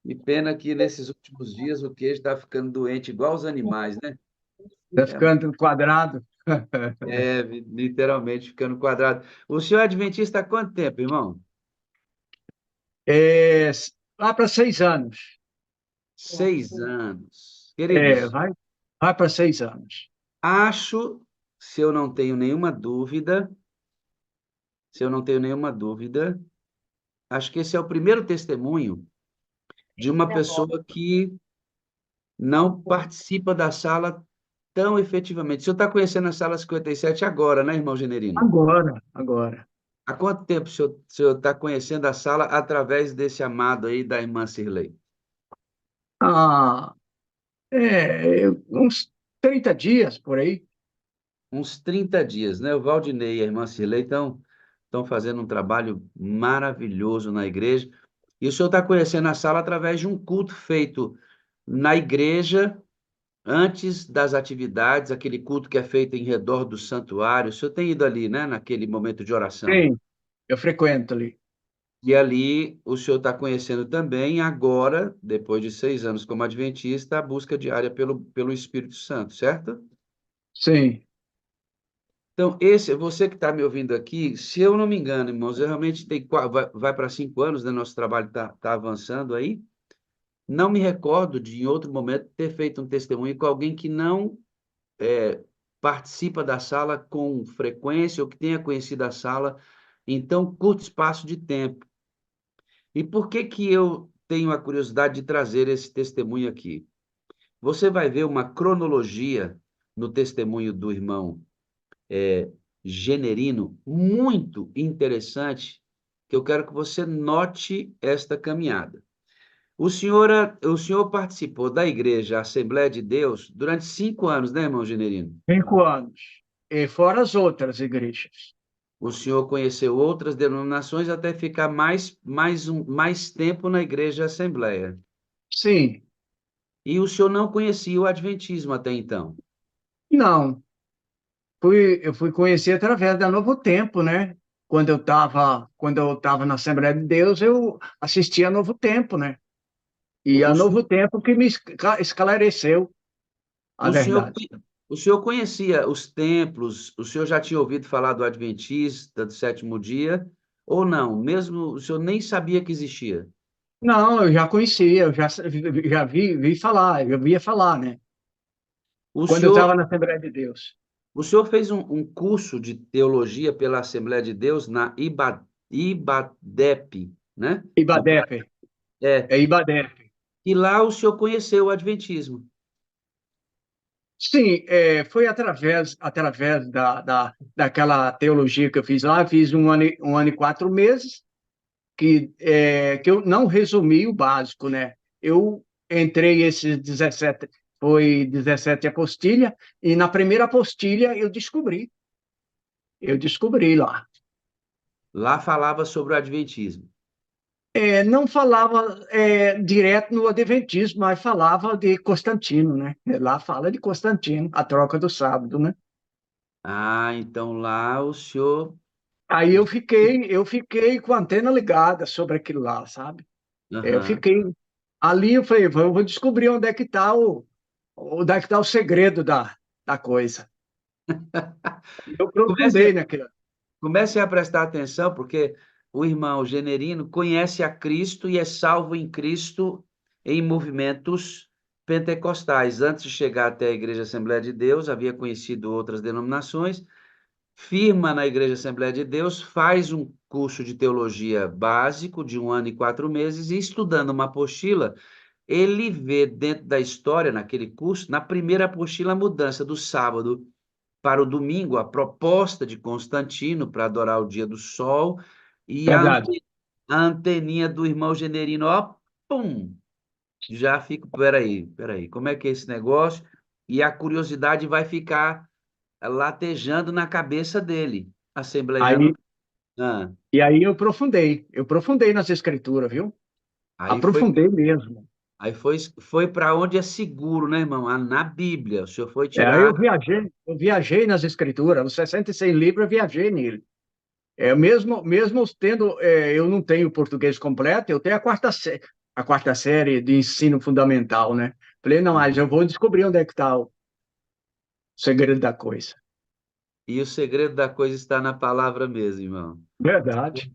E pena que nesses últimos dias o queijo está ficando doente, igual os animais, né? Está ficando quadrado. Literalmente ficando quadrado. O senhor é adventista há quanto tempo, irmão? É, lá para 6 anos. 6 anos. É, Queridos, vai para 6 anos. acho, se eu não tenho nenhuma dúvida, se eu não tenho nenhuma dúvida, acho que esse é o primeiro testemunho de uma pessoa que não participa da sala tão efetivamente. O senhor está conhecendo a sala 57 agora, né, irmão Generino? Agora. Há quanto tempo o senhor está conhecendo a sala através desse amado aí da irmã Cirlei? Ah, uns 30 dias por aí. Uns 30 dias, né? O Valdinei e a irmã Cirlei estão fazendo um trabalho maravilhoso na igreja. E o senhor está conhecendo a sala através de um culto feito na igreja, antes das atividades, aquele culto que é feito em redor do santuário. O senhor tem ido ali, né? Naquele momento de oração. Sim, eu frequento ali. E ali o senhor está conhecendo também, agora, depois de 6 anos como adventista, a busca diária pelo Espírito Santo, certo? Sim, Então, você que está me ouvindo aqui, se eu não me engano, irmãos, eu realmente tenho, vai para 5 anos, né? Nosso trabalho está avançando aí. Não me recordo de, em outro momento, ter feito um testemunho com alguém que não participa da sala com frequência ou que tenha conhecido a sala em tão curto espaço de tempo. E por que que eu tenho a curiosidade de trazer esse testemunho aqui? Você vai ver uma cronologia no testemunho do irmão Generino, muito interessante, que eu quero que você note esta caminhada. O senhor participou da igreja Assembleia de Deus durante 5 anos, né, irmão Generino? 5 anos. E fora as outras igrejas. O senhor conheceu outras denominações até ficar mais tempo na igreja Assembleia. Sim. E o senhor não conhecia o Adventismo até então. Não. Eu fui conhecer através da Novo Tempo, né? Quando eu estava na Assembleia de Deus, eu assistia a Novo Tempo, né? E a O Novo senhor, Tempo que me esclareceu a o senhor, verdade. o senhor conhecia os templos, o senhor já tinha ouvido falar do Adventista, do sétimo dia, ou não? Mesmo o senhor nem sabia que existia? Não, eu já conhecia, eu já vi falar, eu via falar, né? O Quando eu senhor, estava na Assembleia de Deus. o senhor fez um curso de teologia pela Assembleia de Deus na IBADEP, né? Ibadepe, É, é Ibadepe. e lá o senhor conheceu o Adventismo. Sim, foi através daquela teologia que eu fiz lá, fiz 1 ano e 4 meses, que eu não resumi o básico, né? Eu entrei esses 17, foi 17 apostilha, e na primeira apostilha eu descobri lá. Lá falava sobre o Adventismo. Não falava direto no adventismo, mas falava de Constantino, né? Lá fala de Constantino, a troca do sábado, né? Ah, então lá o senhor. Aí eu fiquei com a antena ligada sobre aquilo lá, sabe? Eu Aham. fiquei ali, eu falei, eu vou descobrir onde é que tá o segredo da coisa. Eu aprofundei Comece, naquilo. comece a prestar atenção, porque o irmão Generino conhece a Cristo e é salvo em Cristo em movimentos pentecostais. Antes de chegar até a Igreja Assembleia de Deus, havia conhecido outras denominações, firma na Igreja Assembleia de Deus, faz um curso de teologia básico de 1 ano e 4 meses, e estudando uma apostila, ele vê dentro da história, naquele curso, na primeira apostila, a mudança do sábado para o domingo, a proposta de Constantino para adorar o dia do sol, e Verdade. a anteninha do irmão Generino, ó, pum, já fico, peraí, como é que é esse negócio? E a curiosidade vai ficar latejando na cabeça dele, Aí, assembleiano. Ah, e aí eu aprofundei nas escrituras, viu? aí foi, Aprofundei mesmo. aí foi para onde é seguro, né, irmão? Ah, na Bíblia. O senhor foi Aí tirar. eu viajei nas escrituras, os 66 livros eu viajei nele. Mesmo tendo, eu não tenho português completo, eu tenho a quarta série de ensino fundamental, né? Falei, não, mas eu vou descobrir onde é que está o segredo da coisa. E o segredo da coisa está na palavra mesmo, irmão. Verdade,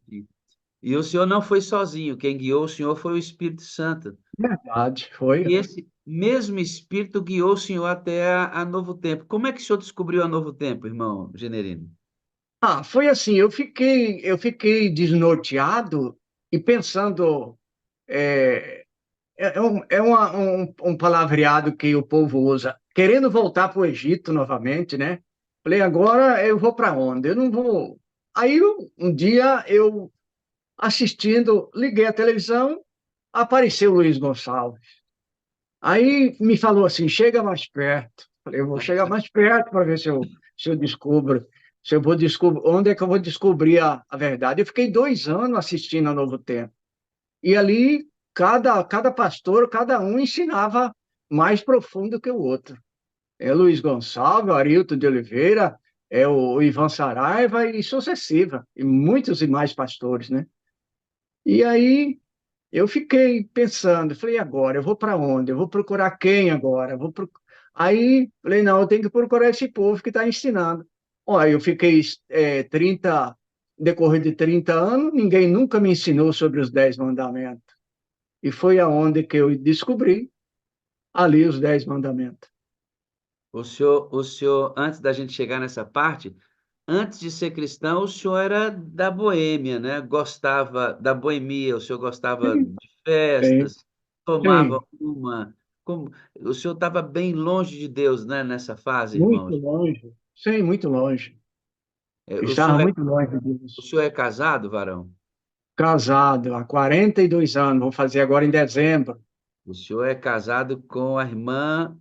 E o senhor não foi sozinho, quem guiou o senhor foi o Espírito Santo. verdade, foi. E esse mesmo Espírito guiou o senhor até a Novo Tempo. Como é que o senhor descobriu a Novo Tempo, irmão Generino? Foi assim, eu fiquei desnorteado e pensando, é, é um palavreado que o povo usa, querendo voltar para o Egito novamente, né? Falei, agora eu vou para onde? Eu não vou. Aí um dia eu assistindo, liguei a televisão, apareceu o Luiz Gonçalves. Aí me falou assim: chega mais perto. Falei, eu vou chegar mais perto para ver se eu descubro, se eu vou descobrir, onde é que eu vou descobrir a verdade. Eu fiquei 2 anos assistindo a Novo Tempo. E ali, cada pastor, cada um ensinava mais profundo que o outro. É Luiz Gonçalves, Arilton de Oliveira, é o Ivan Saraiva e sucessiva, e muitos e mais pastores, né? E aí eu fiquei pensando, falei, agora, eu vou para onde? Eu vou procurar quem agora? Aí, falei, não, eu tenho que procurar esse povo que está ensinando. Olha, eu fiquei 30, decorrer de 30 anos, ninguém nunca me ensinou sobre os 10 mandamentos. E foi aonde que eu descobri ali os 10 mandamentos. O senhor, antes da gente chegar nessa parte, antes de ser cristão, o senhor era da boêmia, né? Gostava da boemia, o senhor gostava Sim, de sim, festas, tomava sim. uma, O senhor estava bem longe de Deus, né, nessa fase, Muito irmãos? longe. Sim, muito longe. É, Estava muito longe o disso. senhor é casado, varão? Casado há 42 anos, vou fazer agora em dezembro. O senhor é casado com a irmã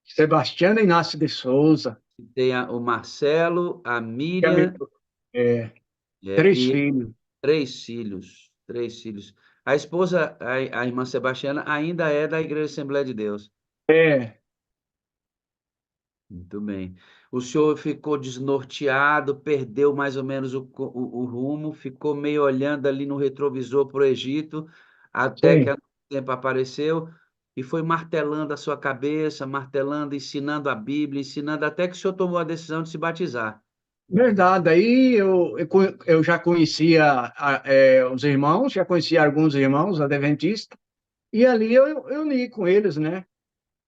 Sebastiana Inácio de Souza, que tem o Marcelo, a que é, Miriam, é, é, 3 e filhos. três filhos. Três filhos. A esposa, a irmã Sebastiana, ainda é da Igreja Assembleia de Deus. É, Muito bem. O senhor ficou desnorteado, perdeu mais ou menos o rumo, ficou meio olhando ali no retrovisor para o Egito, até que sim, o tempo apareceu e foi martelando a sua cabeça, martelando, ensinando a Bíblia, ensinando até que o senhor tomou a decisão de se batizar. verdade. Aí eu já conhecia os irmãos, já conhecia alguns irmãos adventistas, e ali eu li com eles, né?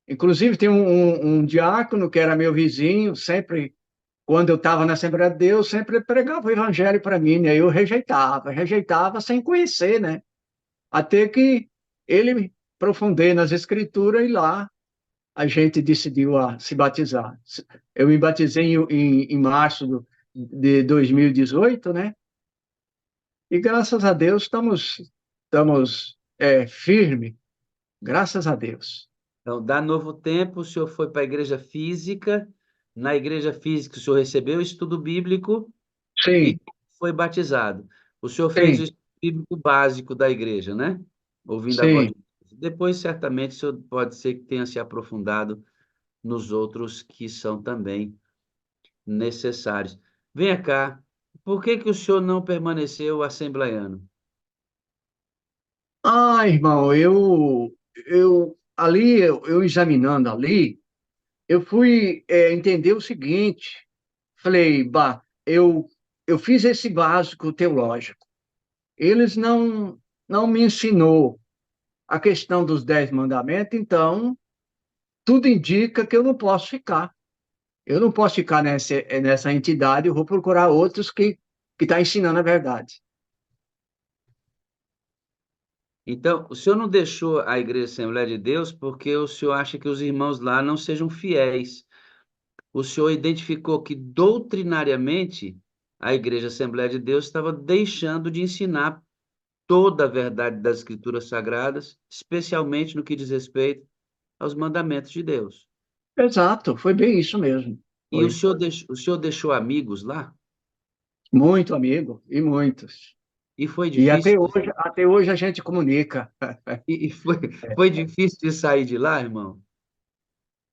Inclusive, tem um diácono que era meu vizinho, sempre, quando eu estava na Assembleia de Deus, sempre pregava o evangelho para mim, né? Eu rejeitava sem conhecer, né? Até que ele me aprofundei nas escrituras e lá a gente decidiu se batizar. Eu me batizei em março de 2018, né? E graças a Deus estamos firme, graças a Deus. Então, da Novo Tempo, o senhor foi para a igreja física, na igreja física o senhor recebeu o estudo bíblico e Sim, foi batizado. O senhor fez o sim, estudo bíblico básico da igreja, né? Ouvindo a voz sim. de Deus. Depois, certamente, o senhor pode ser que tenha se aprofundado nos outros que são também necessários. Venha cá, por que que o senhor não permaneceu assembleiano? Ah, irmão, eu examinando ali, eu fui entender o seguinte. Falei, bah, eu fiz esse básico teológico. Eles não me ensinou a questão dos 10 mandamentos, então tudo indica que eu não posso ficar. Eu não posso ficar nessa entidade, eu vou procurar outros que tá ensinando a verdade. Então, o senhor não deixou a Igreja Assembleia de Deus porque o senhor acha que os irmãos lá não sejam fiéis. O senhor identificou que doutrinariamente a Igreja Assembleia de Deus estava deixando de ensinar toda a verdade das Escrituras Sagradas, especialmente no que diz respeito aos mandamentos de Deus. Exato, foi bem isso mesmo. E Foi o senhor deixou amigos lá? muito amigo, e muitos. E foi E difícil até hoje a gente comunica. e foi difícil de sair de lá, irmão?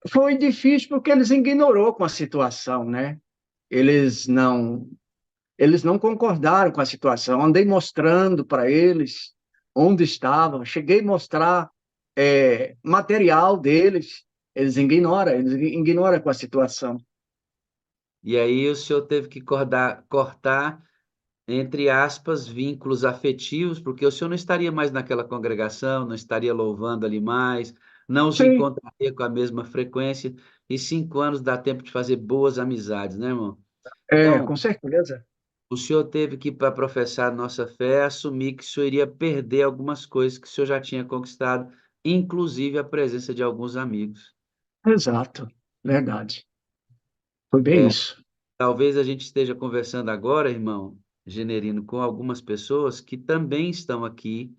Foi difícil porque eles ignorou com a situação, né? Eles não Eles não concordaram com a situação. Andei mostrando para eles onde estavam, cheguei a mostrar material deles. Eles ignoram com a situação. E aí o senhor teve que cortar, entre aspas, vínculos afetivos, porque o senhor não estaria mais naquela congregação, não estaria louvando ali mais, não os Sim, encontraria com a mesma frequência, e 5 anos dá tempo de fazer boas amizades, né, irmão? com Então, certeza. o senhor teve que, para professar nossa fé, assumir que o senhor iria perder algumas coisas que o senhor já tinha conquistado, inclusive a presença de alguns amigos. Exato, verdade. Foi bem É, isso. talvez a gente esteja conversando agora, irmão Generino, com algumas pessoas que também estão aqui,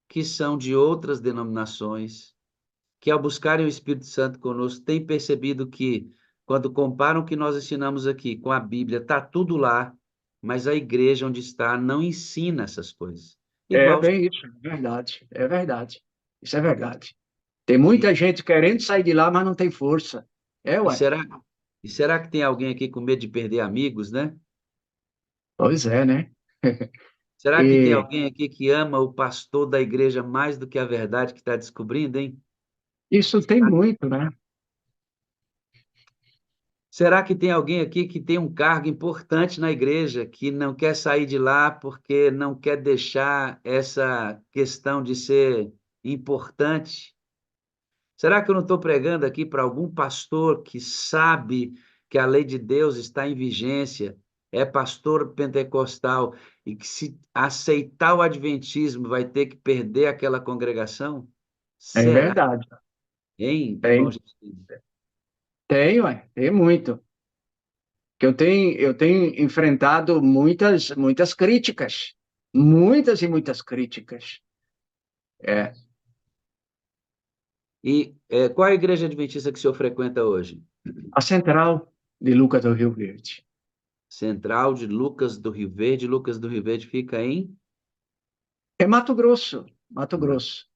que são de outras denominações, que ao buscarem o Espírito Santo conosco, têm percebido que, quando comparam o que nós ensinamos aqui com a Bíblia, está tudo lá, mas a igreja onde está não ensina essas coisas. É Igual, bem isso, é verdade. É verdade. Isso é verdade. Tem muita e, gente querendo sair de lá, mas não tem força. e Ué. será, e será que tem alguém aqui com medo de perder amigos, né? Pois é, né? Será que tem E alguém aqui que ama o pastor da igreja mais do que a verdade que está descobrindo, hein? isso tem muito, né? Será que tem alguém aqui que tem um cargo importante na igreja, que não quer sair de lá porque não quer deixar essa questão de ser importante? Será que eu não estou pregando aqui para algum pastor que sabe que a lei de Deus está em vigência, é pastor pentecostal e que, se aceitar o adventismo, vai ter que perder aquela congregação? É Será? verdade. Hein, irmão Tem, Justino? tem, ué, tem muito. Que eu tenho enfrentado muitas críticas. Muitas e muitas críticas. É, E qual é a igreja adventista que o senhor frequenta hoje? a central de Lucas do Rio Verde. Central de Lucas do Rio Verde. Lucas do Rio Verde fica em É Mato Grosso, Mato Grosso.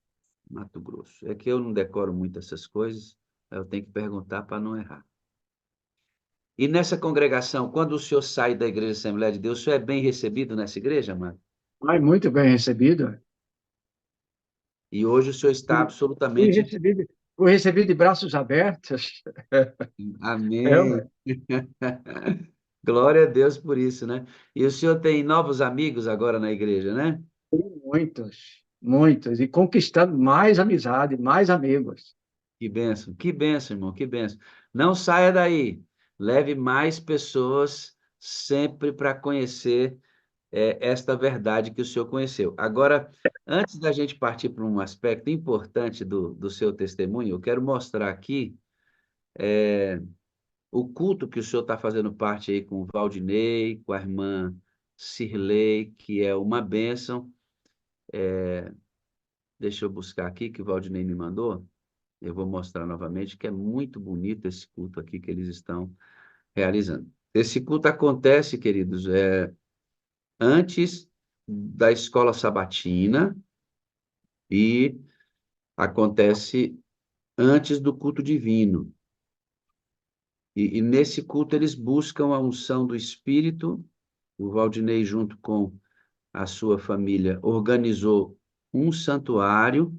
Mato Grosso. É que eu não decoro muito essas coisas, eu tenho que perguntar para não errar. E nessa congregação, quando o senhor sai da Igreja Assembleia de Deus, o senhor é bem recebido nessa igreja, mano? Mas muito bem recebido. E hoje o senhor está Fui absolutamente. recebido, fui recebido de braços abertos. É, Amém. ué, Glória a Deus por isso, né? E o senhor tem novos amigos agora na igreja, né? muitos, muitos. E conquistando mais amizade, mais amigos. Que bênção, irmão, que bênção. Não saia daí. Leve mais pessoas sempre para conhecer esta verdade que o senhor conheceu. Agora, antes da gente partir para um aspecto importante do seu testemunho, eu quero mostrar aqui o culto que o senhor está fazendo parte aí com o Valdinei, com a irmã Cirlei, que é uma bênção. Deixa eu buscar aqui, que o Valdinei me mandou. Eu vou mostrar novamente, que é muito bonito esse culto aqui que eles estão realizando. Esse culto acontece, queridos, antes da escola sabatina e acontece antes do culto divino. E nesse culto eles buscam a unção do Espírito. O Valdinei, junto com a sua família, organizou um santuário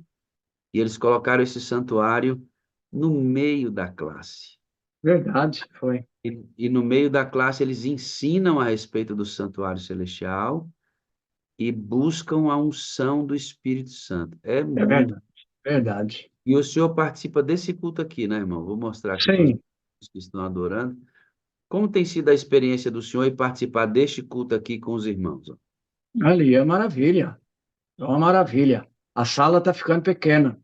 e eles colocaram esse santuário no meio da classe. Verdade, foi. E no meio da classe eles ensinam a respeito do santuário celestial e buscam a unção do Espírito Santo. É É muito. verdade, verdade. E o senhor participa desse culto aqui, né, irmão? Vou mostrar aqui para os Sim, que estão adorando. Como tem sido a experiência do senhor em participar deste culto aqui com os irmãos? Ó? ali é maravilha. É uma maravilha. A sala está ficando pequena.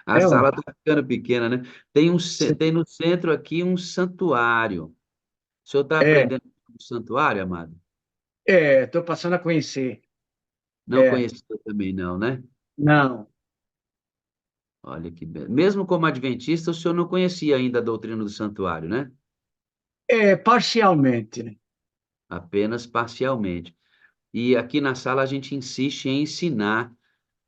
A É, ué. sala está ficando pequena, né? Tem no centro aqui um santuário. O senhor está É, aprendendo o santuário, amado? estou passando a conhecer. Não É, conhecia também, não, né? não. Olha que bem. Mesmo como adventista, o senhor não conhecia ainda a doutrina do santuário, né? Parcialmente, né? Apenas parcialmente. E aqui na sala a gente insiste em ensinar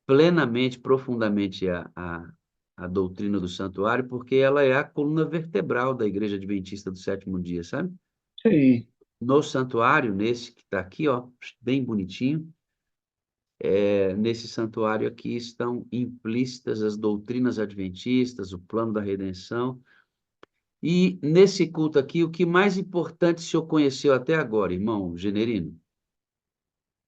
plenamente, profundamente a doutrina do santuário, porque ela é a coluna vertebral da Igreja Adventista do Sétimo Dia, sabe? Sim, No santuário, nesse que está aqui, ó, bem bonitinho, nesse santuário aqui estão implícitas as doutrinas adventistas, o plano da redenção. E nesse culto aqui, o que mais importante o senhor conheceu até agora, irmão Generino?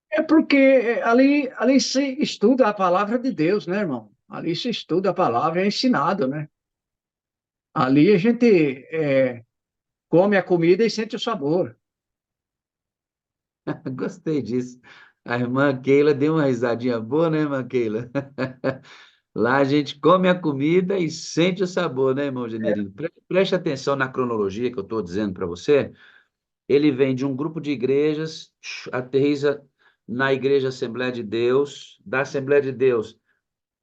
é porque ali se estuda a palavra de Deus, né, irmão? Ali se estuda a palavra, é ensinado, né? Ali a gente come a comida e sente o sabor. Gostei disso. A irmã Keila deu uma risadinha boa, né, irmã Keila? Lá a gente come a comida e sente o sabor, né, irmão Generino? Preste atenção na cronologia que eu estou dizendo para você. Ele vem de um grupo de igrejas, aterriza na Igreja Assembleia de Deus, da Assembleia de Deus,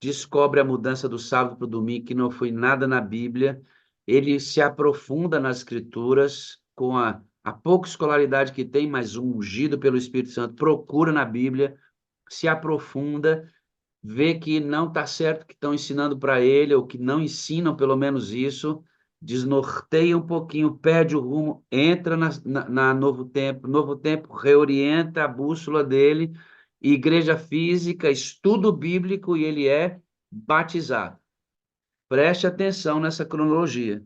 descobre a mudança do sábado para o domingo, que não foi nada na Bíblia. Ele se aprofunda nas Escrituras, com a pouca escolaridade que tem, mas ungido pelo Espírito Santo, procura na Bíblia, se aprofunda, vê que não está certo o que estão ensinando para ele, ou que não ensinam pelo menos isso, desnorteia um pouquinho, perde o rumo, entra na Novo Tempo reorienta a bússola dele, igreja física, estudo bíblico, e ele é batizado. Preste atenção nessa cronologia.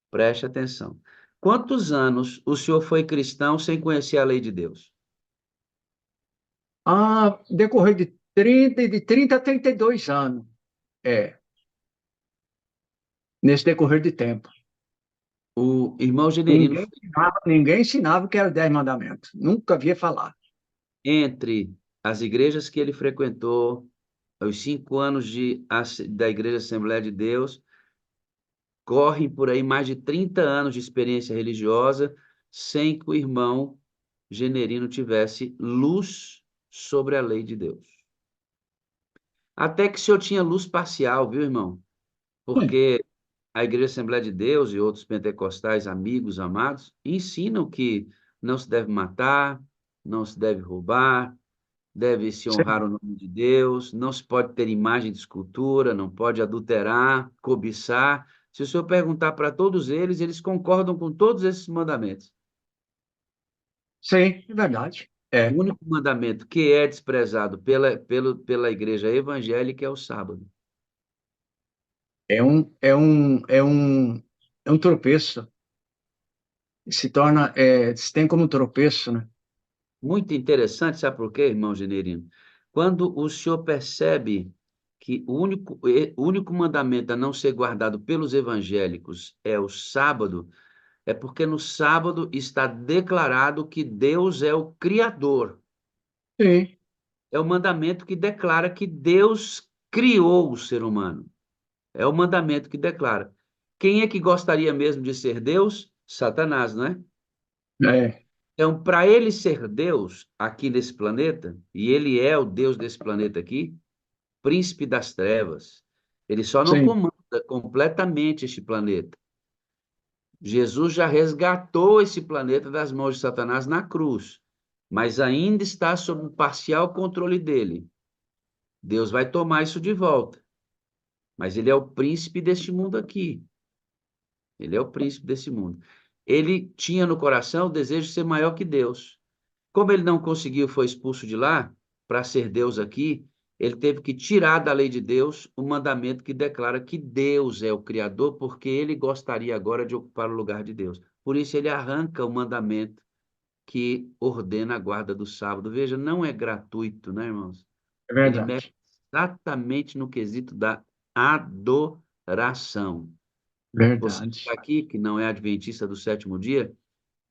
Preste atenção. Quantos anos o senhor foi cristão sem conhecer a lei de Deus? Decorrer de 30 a 32 anos. É, nesse decorrer de tempo. O irmão Generino, Ninguém ensinava o que era 10 mandamentos. Nunca havia falar. entre as igrejas que ele frequentou, os 5 anos da Igreja Assembleia de Deus, correm por aí mais de 30 anos de experiência religiosa, sem que o irmão Generino tivesse luz sobre a lei de Deus. Até que o senhor tinha luz parcial, viu, irmão? Porque a Igreja Assembleia de Deus e outros pentecostais, amigos, amados, ensinam que não se deve matar, não se deve roubar, deve se honrar Sim, o nome de Deus, não se pode ter imagem de escultura, não pode adulterar, cobiçar. Se o senhor perguntar para todos eles, eles concordam com todos esses mandamentos. sim, é verdade. O único mandamento que é desprezado pela igreja evangélica é o sábado. É um tropeço. Se tem como tropeço, né? Muito interessante, sabe por quê, irmão Generino? Quando o senhor percebe que o único mandamento a não ser guardado pelos evangélicos é o sábado, é porque no sábado está declarado que Deus é o Criador. Sim, É o mandamento que declara que Deus criou o ser humano. É o mandamento que declara. Quem é que gostaria mesmo de ser Deus? Satanás, não é? é, Então, para ele ser Deus aqui nesse planeta, e ele é o Deus desse planeta aqui, príncipe das trevas, ele só não sim, comanda completamente este planeta. Jesus já resgatou esse planeta das mãos de Satanás na cruz, mas ainda está sob o parcial controle dele. Deus vai tomar isso de volta, mas ele é o príncipe deste mundo aqui. Ele é o príncipe desse mundo. Ele tinha no coração o desejo de ser maior que Deus. Como ele não conseguiu, foi expulso de lá para ser Deus aqui, ele teve que tirar da lei de Deus o mandamento que declara que Deus é o Criador, porque ele gostaria agora de ocupar o lugar de Deus. Por isso ele arranca o mandamento que ordena a guarda do sábado. Veja, não é gratuito, né, irmãos? é Ele mexe verdade. exatamente no quesito da adoração. Você que está Verdade. aqui, que não é adventista do sétimo dia,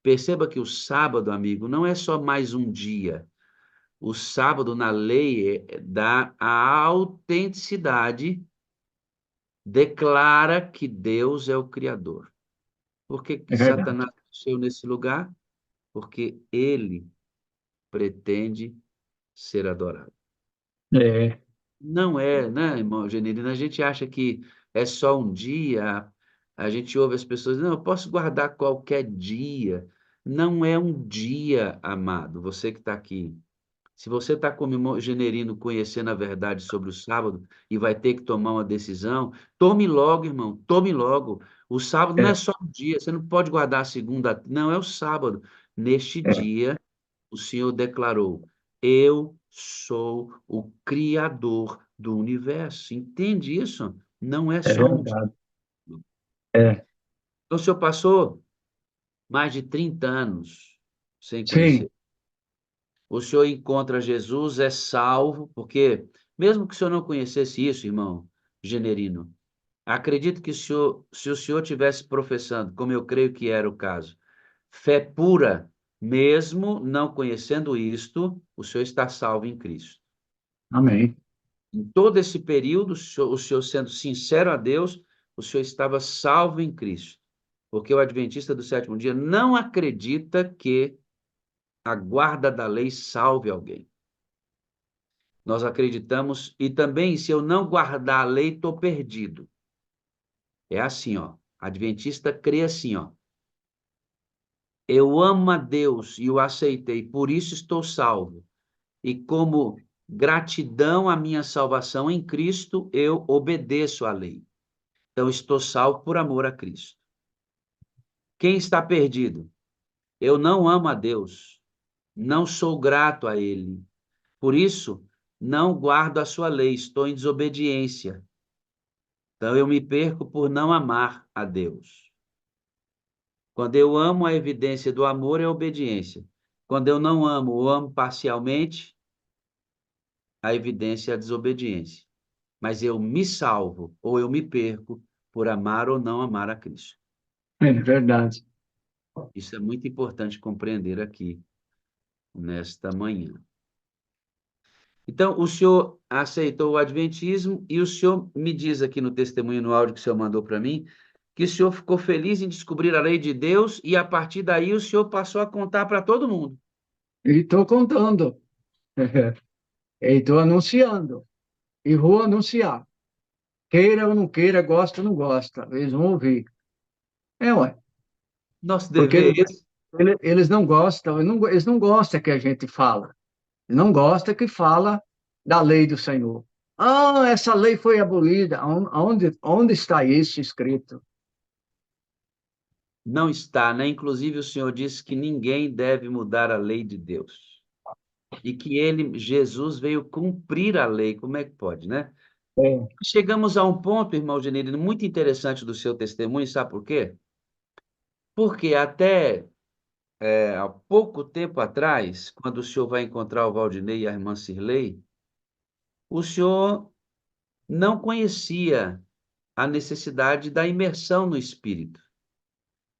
perceba que o sábado, amigo, não é só mais um dia. O sábado na lei dá a autenticidade, declara que Deus é o Criador. Por que É verdade. Satanás nasceu nesse lugar? Porque ele pretende ser adorado. É, Não é, né, irmão Genelino? A gente acha que é só um dia, a gente ouve as pessoas, não, eu posso guardar qualquer dia. Não é um dia, amado, você que está aqui. Se você está como irmão Generino, conhecendo a verdade sobre o sábado e vai ter que tomar uma decisão, tome logo, irmão, tome logo. O sábado não é é, só um dia, você não pode guardar a segunda, não, é o sábado. Neste é, dia, o Senhor declarou: Eu sou o Criador do universo. Entende isso? Não é é só um dia. verdade. É, Então, o senhor passou mais de 30 anos sem sim, conhecer. O senhor encontra Jesus, é salvo, porque, mesmo que o senhor não conhecesse isso, irmão Generino, acredito que se o senhor tivesse professando, como eu creio que era o caso, fé pura, mesmo não conhecendo isto, o senhor está salvo em Cristo. amém. Em todo esse período, o senhor sendo sincero a Deus, o senhor estava salvo em Cristo. Porque o adventista do sétimo dia não acredita que a guarda da lei salve alguém. Nós acreditamos, e também, se eu não guardar a lei, estou perdido. É assim, ó. Adventista crê assim, ó. Eu amo a Deus e o aceitei, por isso estou salvo. E como gratidão à minha salvação em Cristo, eu obedeço à lei. Então, estou salvo por amor a Cristo. Quem está perdido? Eu não amo a Deus, não sou grato a Ele. Por isso, não guardo a sua lei, estou em desobediência. Então, eu me perco por não amar a Deus. Quando eu amo, a evidência do amor é a obediência. Quando eu não amo ou amo parcialmente, a evidência é a desobediência. Mas eu me salvo ou eu me perco por amar ou não amar a Cristo. É verdade. Isso é muito importante compreender aqui, nesta manhã. Então, o senhor aceitou o adventismo e o senhor me diz aqui no testemunho, no áudio que o senhor mandou para mim, que o senhor ficou feliz em descobrir a lei de Deus e a partir daí o senhor passou a contar para todo mundo. E estou contando. E estou anunciando. E vou anunciar. Queira ou não queira, gosta ou não gosta. Eles vão ouvir. Ué. Nosso Porque dever é esse. eles não gostam, eles não gostam que a gente fala. Não gosta que fala da lei do Senhor. Ah, essa lei foi abolida. Onde está isso escrito? Não está, né? Inclusive, o senhor disse que ninguém deve mudar a lei de Deus. E que ele, Jesus, veio cumprir a lei. Como é que pode, né? É, Chegamos a um ponto, irmão Generino, muito interessante do seu testemunho, sabe por quê? Porque até há pouco tempo atrás, quando o senhor vai encontrar o Valdinei e a irmã Cirlei, o senhor não conhecia a necessidade da imersão no Espírito,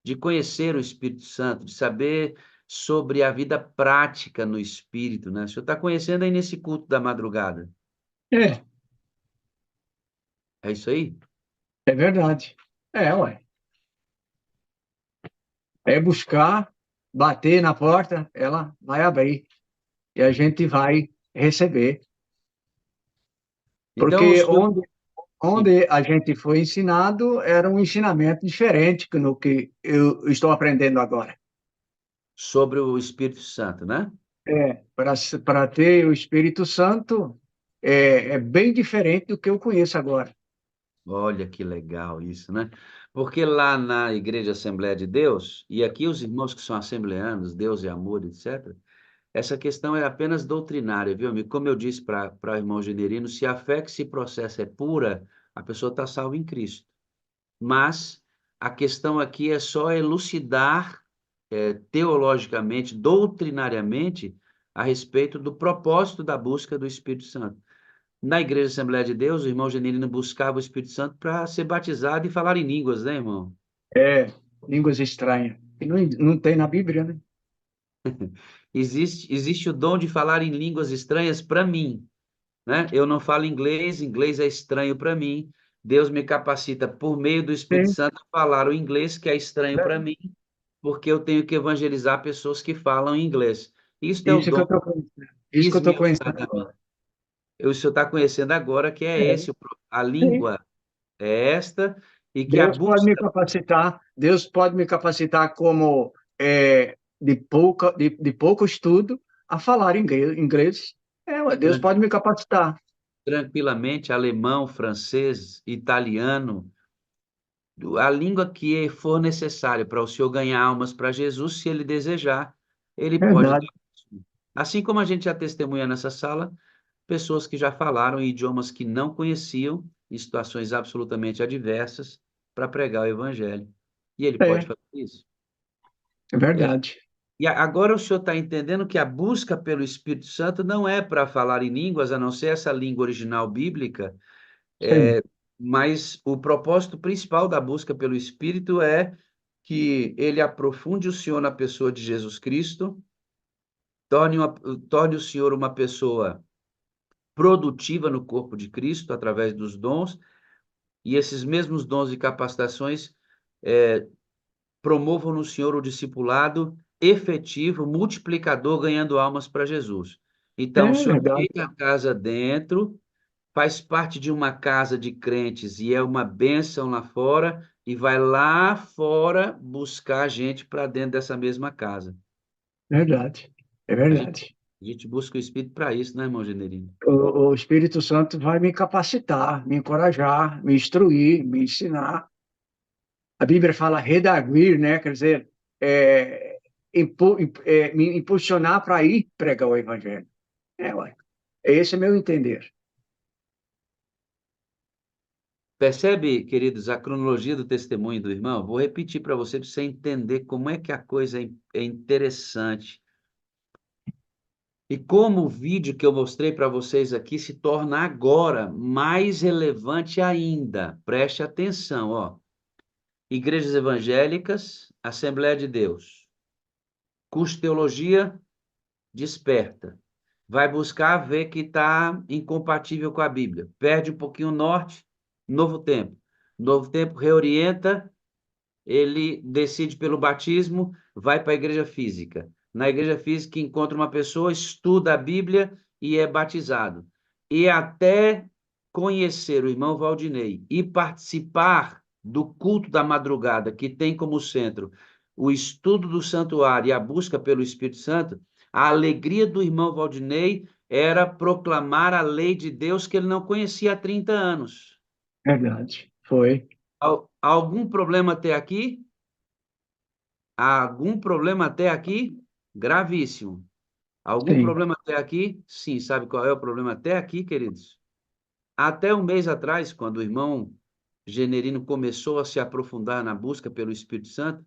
de conhecer o Espírito Santo, de saber sobre a vida prática no Espírito, né? O senhor está conhecendo aí nesse culto da madrugada. é, É isso aí? é verdade. Ué. É buscar, bater na porta, ela vai abrir. E a gente vai receber. Então, o Porque senhor... Sim. onde a gente foi ensinado era um ensinamento diferente no que eu estou aprendendo agora. Sobre o Espírito Santo, né? Para ter o Espírito Santo é bem diferente do que eu conheço agora. Olha que legal isso, né? Porque lá na Igreja Assembleia de Deus, e aqui os irmãos que são assembleanos, Deus e amor, etc., essa questão é apenas doutrinária, viu, amigo? Como eu disse para o irmão Generino, se a fé que se processa é pura, a pessoa está salva em Cristo. Mas a questão aqui é só elucidar teologicamente, doutrinariamente, a respeito do propósito da busca do Espírito Santo. Na Igreja Assembleia de Deus, o irmão Genilino buscava o Espírito Santo para ser batizado e falar em línguas, né, irmão? Línguas estranhas. E não tem na Bíblia, né? Existe o dom de falar em línguas estranhas para mim, né? Eu não falo inglês, inglês é estranho para mim. Deus me capacita, por meio do Espírito Sim, Santo, a falar o inglês que é estranho para mim, porque eu tenho que evangelizar pessoas que falam inglês. Isso é o isso que eu dom estou conhecendo. Isso que eu estou conhecendo esmiuçado a mim. agora. O senhor está conhecendo agora que é É, esse, a sim. língua é esta, e que a busca... Deus pode me capacitar como de pouco estudo a falar inglês. Ué, Deus pode me capacitar. tranquilamente alemão, francês, italiano, a língua que for necessária para o senhor ganhar almas para Jesus, se ele desejar, ele pode dar Verdade. isso. Assim como a gente já testemunha nessa sala, pessoas que já falaram em idiomas que não conheciam, em situações absolutamente adversas, para pregar o evangelho. E ele pode É, fazer isso. é verdade. E agora o senhor está entendendo que a busca pelo Espírito Santo não é para falar em línguas, a não ser essa língua original bíblica, Sim. mas o propósito principal da busca pelo Espírito é que ele aprofunde o senhor na pessoa de Jesus Cristo, torne o senhor uma pessoa produtiva no corpo de Cristo através dos dons, e esses mesmos dons e capacitações promovam no senhor o discipulado efetivo, multiplicador, ganhando almas para Jesus. Então, o É senhor verdade. fica a casa dentro, faz parte de uma casa de crentes e é uma bênção lá fora, e vai lá fora buscar gente para dentro dessa mesma casa. Verdade. É A gente, verdade. a gente busca o Espírito para isso, né, irmão Generino? O Espírito Santo vai me capacitar, me encorajar, me instruir, me ensinar. A Bíblia fala redaguir, né? Quer dizer, me impulsionar para ir pregar o Evangelho. Ué. Esse é meu entender. Percebe, queridos, a cronologia do testemunho do irmão? Vou repetir para você entender como é que a coisa é interessante. E como o vídeo que eu mostrei para vocês aqui se torna agora mais relevante ainda. Preste atenção, ó. Igrejas evangélicas, Assembleia de Deus. Curso de Teologia, desperta. vai buscar ver que está incompatível com a Bíblia. Perde um pouquinho o norte, Novo Tempo. Novo Tempo reorienta, ele decide pelo batismo, vai para a igreja física. Na igreja física encontra uma pessoa, estuda a Bíblia e é batizado. E até conhecer o irmão Valdinei e participar do culto da madrugada, que tem como centro o estudo do santuário e a busca pelo Espírito Santo, a alegria do irmão Valdinei era proclamar a lei de Deus que ele não conhecia há 30 anos. Verdade. Foi. Algum problema até aqui? Algum problema até aqui? Gravíssimo. Algum Sim. problema até aqui? Sim. Sabe qual é o problema até aqui, queridos? Até um mês atrás, quando o irmão Generino começou a se aprofundar na busca pelo Espírito Santo,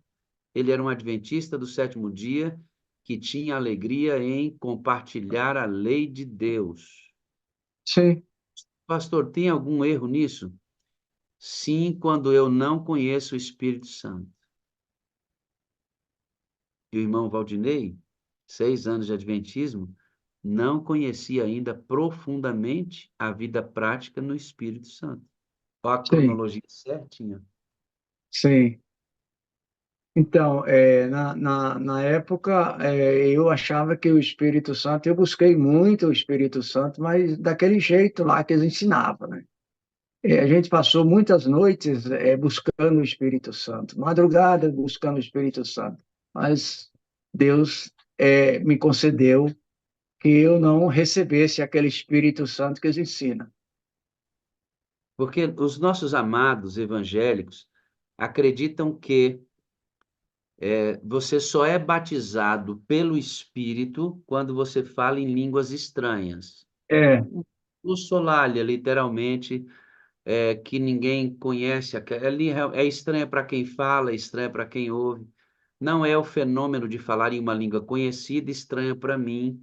ele era um adventista do sétimo dia que tinha alegria em compartilhar a lei de Deus. Sim. Pastor, tem algum erro nisso? Sim, quando eu não conheço o Espírito Santo. E o irmão Valdinei, 6 anos de adventismo, não conhecia ainda profundamente a vida prática no Espírito Santo. Olha a Sim. cronologia certinha. Sim. Então, na época, eu achava que o Espírito Santo, eu busquei muito o Espírito Santo, mas daquele jeito lá que eles ensinavam, né? A gente passou muitas noites buscando o Espírito Santo, madrugada buscando o Espírito Santo, mas Deus me concedeu que eu não recebesse aquele Espírito Santo que eles ensinam. Porque os nossos amados evangélicos acreditam que você só é batizado pelo Espírito quando você fala em línguas estranhas. É, O solalia, literalmente, que ninguém conhece, ali é estranha para quem fala, é estranha para quem ouve. Não é o fenômeno de falar em uma língua conhecida, estranha para mim,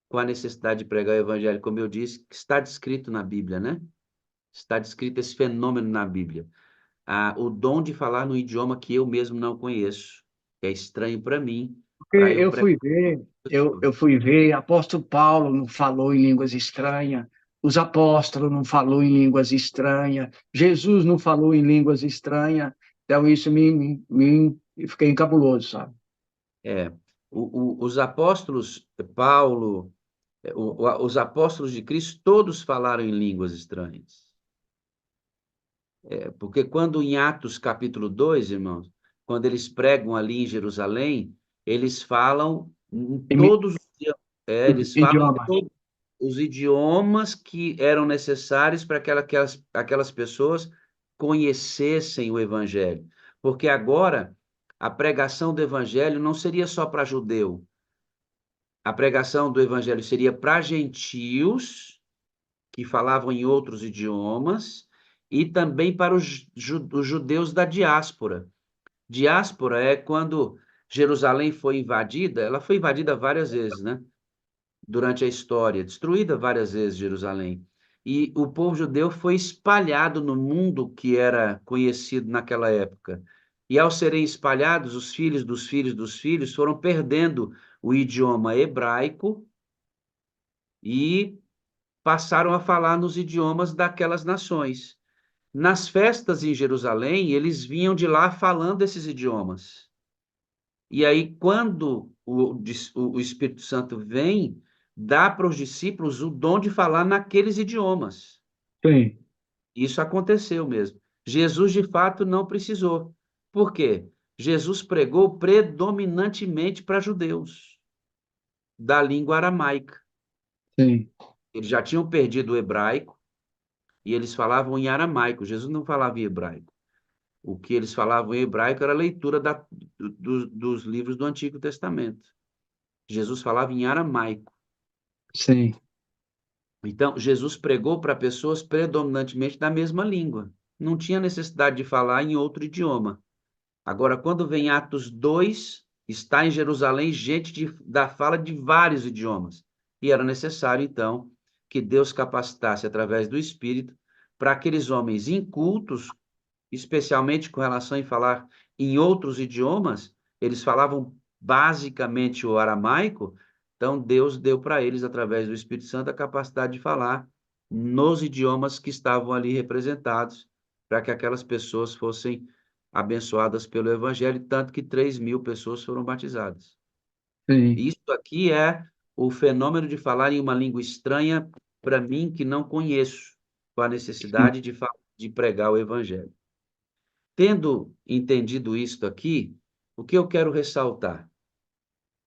com a necessidade de pregar o evangelho, como eu disse, que está descrito na Bíblia, né? Está descrito esse fenômeno na Bíblia. O dom de falar no idioma que eu mesmo não conheço. É estranho para mim, porque para eu eu pregar fui ver, as eu, pessoas. eu fui ver, apóstolo Paulo não falou em línguas estranhas, os apóstolos não falou em línguas estranhas, Jesus não falou em línguas estranhas, então isso eu fiquei encabuloso, sabe? É, os apóstolos, Paulo, os apóstolos de Cristo, todos falaram em línguas estranhas. Porque quando em Atos capítulo 2, irmãos, quando eles pregam ali em Jerusalém, eles falam em Imi- todos eles falam em Idioma. todos os idiomas que eram necessários para que aquelas pessoas conhecessem o evangelho. Porque agora a pregação do evangelho não seria só para judeu. A pregação do evangelho seria para gentios que falavam em outros idiomas, e também para os judeus da diáspora. Diáspora é quando Jerusalém foi invadida, ela foi invadida várias vezes, né? Durante a história, destruída várias vezes Jerusalém. E o povo judeu foi espalhado no mundo que era conhecido naquela época. E ao serem espalhados, os filhos dos filhos dos filhos foram perdendo o idioma hebraico e passaram a falar nos idiomas daquelas nações. Nas festas em Jerusalém, eles vinham de lá falando esses idiomas. E aí, quando o Espírito Santo vem, dá para os discípulos o dom de falar naqueles idiomas. Sim, Isso aconteceu mesmo. Jesus, de fato, não precisou. Por quê? Jesus pregou predominantemente para judeus, da língua aramaica. sim, Eles já tinham perdido o hebraico, e eles falavam em aramaico. Jesus não falava em hebraico. O que eles falavam em hebraico era a leitura dos livros do Antigo Testamento. Jesus falava em aramaico. sim, Então, Jesus pregou para pessoas predominantemente da mesma língua. Não tinha necessidade de falar em outro idioma. Agora, quando vem Atos 2, está em Jerusalém gente da fala de vários idiomas. E era necessário, então, que Deus capacitasse através do Espírito para aqueles homens incultos, especialmente com relação a falar em outros idiomas, eles falavam basicamente o aramaico, Então, Deus deu para eles, através do Espírito Santo, a capacidade de falar nos idiomas que estavam ali representados, para que aquelas pessoas fossem abençoadas pelo Evangelho, tanto que 3.000 pessoas foram batizadas. Sim. Isso aqui é o fenômeno de falar em uma língua estranha para mim, que não conheço, com a necessidade de pregar o Evangelho. Tendo entendido isto aqui, o que eu quero ressaltar?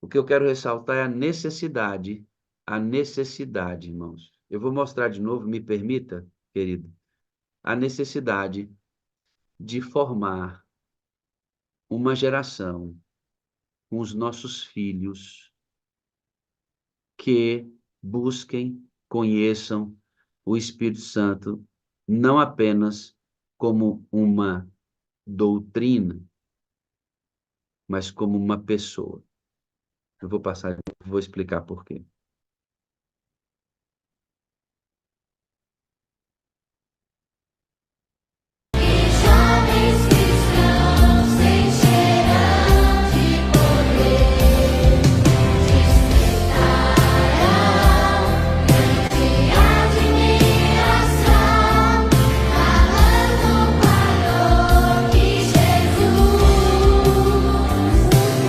O que eu quero ressaltar é a necessidade, irmãos. Eu vou mostrar de novo, me permita, querido, a necessidade de formar uma geração com os nossos filhos que busquem, conheçam o Espírito Santo, não apenas como uma doutrina, mas como uma pessoa. Eu vou passar, vou explicar por quê. Jovens cristãos se encherão de poder, despertarão de admiração, falando o valor que Jesus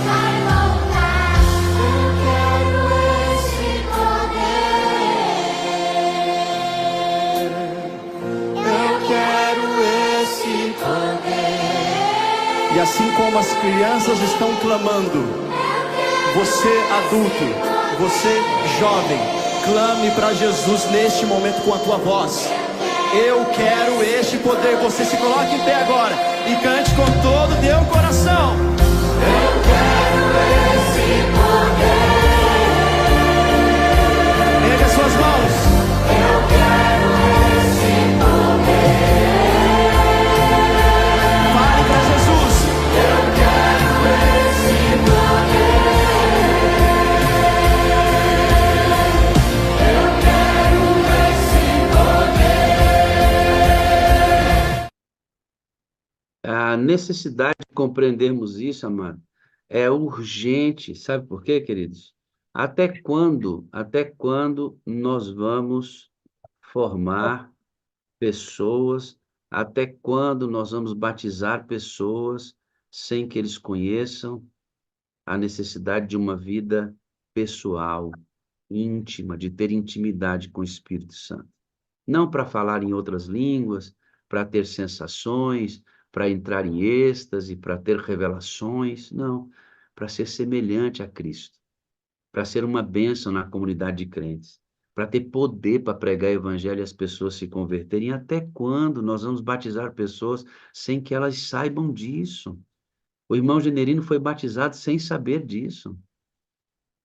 vai voltar. Eu quero esse poder. Eu quero esse poder. E assim como as crianças estão clamando, você adulto, você jovem, clame para Jesus neste momento com a tua voz. Eu quero este poder. Você se coloque em pé agora e cante com todo o teu coração. Eu quero esse poder. Ergue as suas mãos. Eu quero esse poder. Fale para Jesus. Eu quero esse poder. Eu quero esse poder. A necessidade de compreendermos isso, amado, é urgente. Sabe por quê, queridos? Até quando nós vamos formar pessoas, até quando nós vamos batizar pessoas sem que eles conheçam a necessidade de uma vida pessoal, íntima, de ter intimidade com o Espírito Santo? Não para falar em outras línguas, para ter sensações, para entrar em êxtase, para ter revelações, não, para ser semelhante a Cristo, para ser uma bênção na comunidade de crentes, para ter poder para pregar o evangelho e as pessoas se converterem. Até quando nós vamos batizar pessoas sem que elas saibam disso? O irmão Generino foi batizado sem saber disso.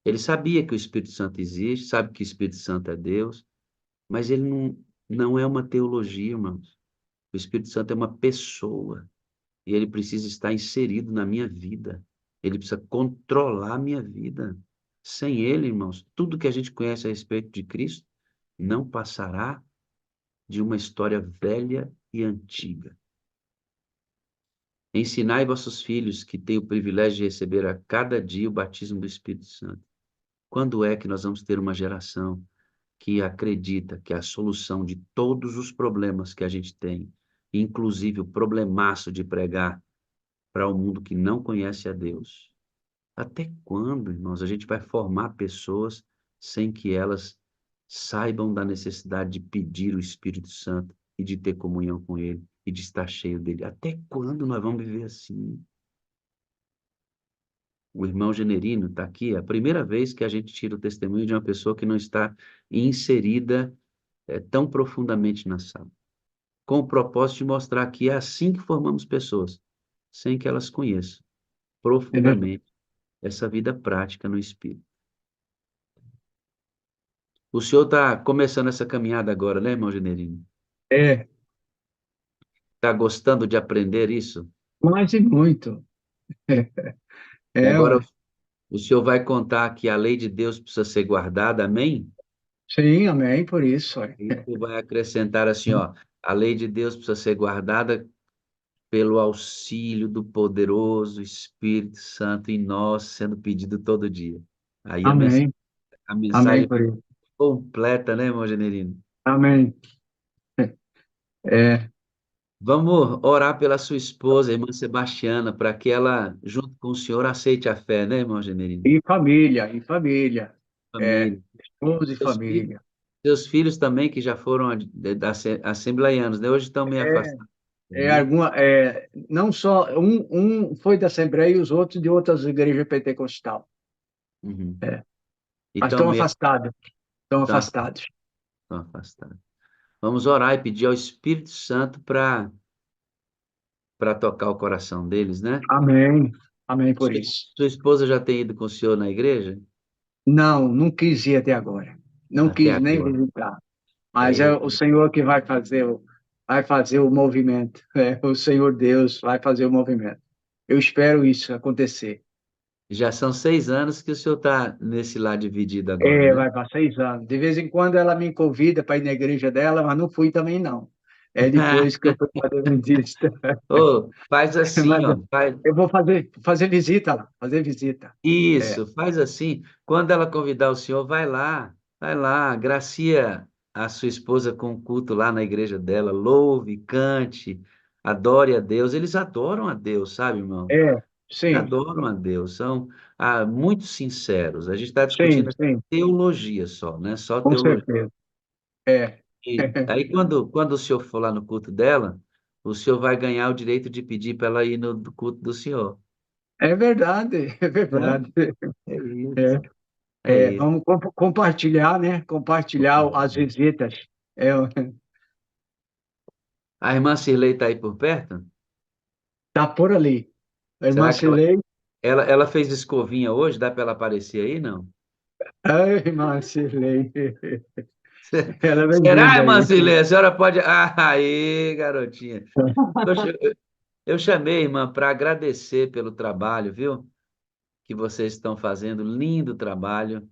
Ele sabia que o Espírito Santo existe, sabe que o Espírito Santo é Deus, mas ele não é uma teologia, irmãos. O Espírito Santo é uma pessoa e ele precisa estar inserido na minha vida. Ele precisa controlar a minha vida. Sem ele, irmãos, tudo que a gente conhece a respeito de Cristo não passará de uma história velha e antiga. Ensinai vossos filhos que têm o privilégio de receber a cada dia o batismo do Espírito Santo. Quando é que nós vamos ter uma geração que acredita que a solução de todos os problemas que a gente tem, inclusive o problemaço de pregar para um mundo que não conhece a Deus? Até quando, irmãos, a gente vai formar pessoas sem que elas saibam da necessidade de pedir o Espírito Santo e de ter comunhão com Ele e de estar cheio dele? Até quando nós vamos viver assim? O irmão Generino está aqui, é a primeira vez que a gente tira o testemunho de uma pessoa que não está inserida tão profundamente na sala, com o propósito de mostrar que é assim que formamos pessoas, sem que elas conheçam profundamente essa vida prática no Espírito. O senhor está começando essa caminhada agora, né, irmão Generino? É, Está gostando de aprender isso? mais e muito. E É, agora ué. o senhor vai contar que a lei de Deus precisa ser guardada, amém? Sim, amém, por isso. Ué. E o senhor vai acrescentar assim, ó, a lei de Deus precisa ser guardada pelo auxílio do poderoso Espírito Santo em nós, sendo pedido todo dia. Aí a mensagem Amém. A Amém mensagem por isso. completa, né, irmão Generino? Amém. É, Vamos orar pela sua esposa, irmã Sebastiana, para que ela, junto com o senhor, aceite a fé, né, irmão Generino? e família. É, Família. esposa e Seus filhos, família. seus filhos também, que já foram assembleianos, né? Hoje estão meio É, afastados, né? não só, um foi da Assembleia e os outros de outras igrejas pentecostal. Uhum. É, E mas estão estão meio afastados, estão estão afastados. afastados. Vamos orar e pedir ao Espírito Santo para tocar o coração deles, né? Amém. Amém por Sua, isso. sua esposa já tem ido com o senhor na igreja? Não, não quis ir até agora. Não Até quis nem agora. visitar. Mas é É, o Senhor que vai fazer o movimento. É, o Senhor Deus vai fazer o movimento. Eu espero isso acontecer. já são 6 anos que o senhor está nesse lar dividido agora, É, né? vai passar 6 anos. De vez em quando ela me convida para ir na igreja dela, mas não fui também, não. É depois que eu fui para a Adventista. Ô, faz assim, Mas ó, faz eu vou fazer visita lá, fazer visita. É. isso, faz assim. Quando ela convidar o senhor, vai lá, gracia a sua esposa com o culto lá na igreja dela, louve, cante, adore a Deus. Eles adoram a Deus, sabe, irmão? É, sim, Adoram a Deus, são muito sinceros. A gente está sim, discutindo sim, teologia só, né? Só com teologia. certeza. É. E aí, quando o senhor for lá no culto dela, o senhor vai ganhar o direito de pedir para ela ir no culto do senhor, É verdade, é né? verdade. É isso. É, É isso. vamos compartilhar, né? Compartilhar as visitas. É, A irmã Cirlei está aí por perto? tá por ali. A irmã Será que Cilei, ela fez escovinha hoje? Dá para ela aparecer aí, não? a irmã Cilei, ela é Será, bem-vinda irmã aí. Cirlei? A senhora pode. Ah, aí, garotinha. Eu, cha- eu chamei, irmã, para agradecer pelo trabalho, viu? Que vocês estão fazendo. Lindo trabalho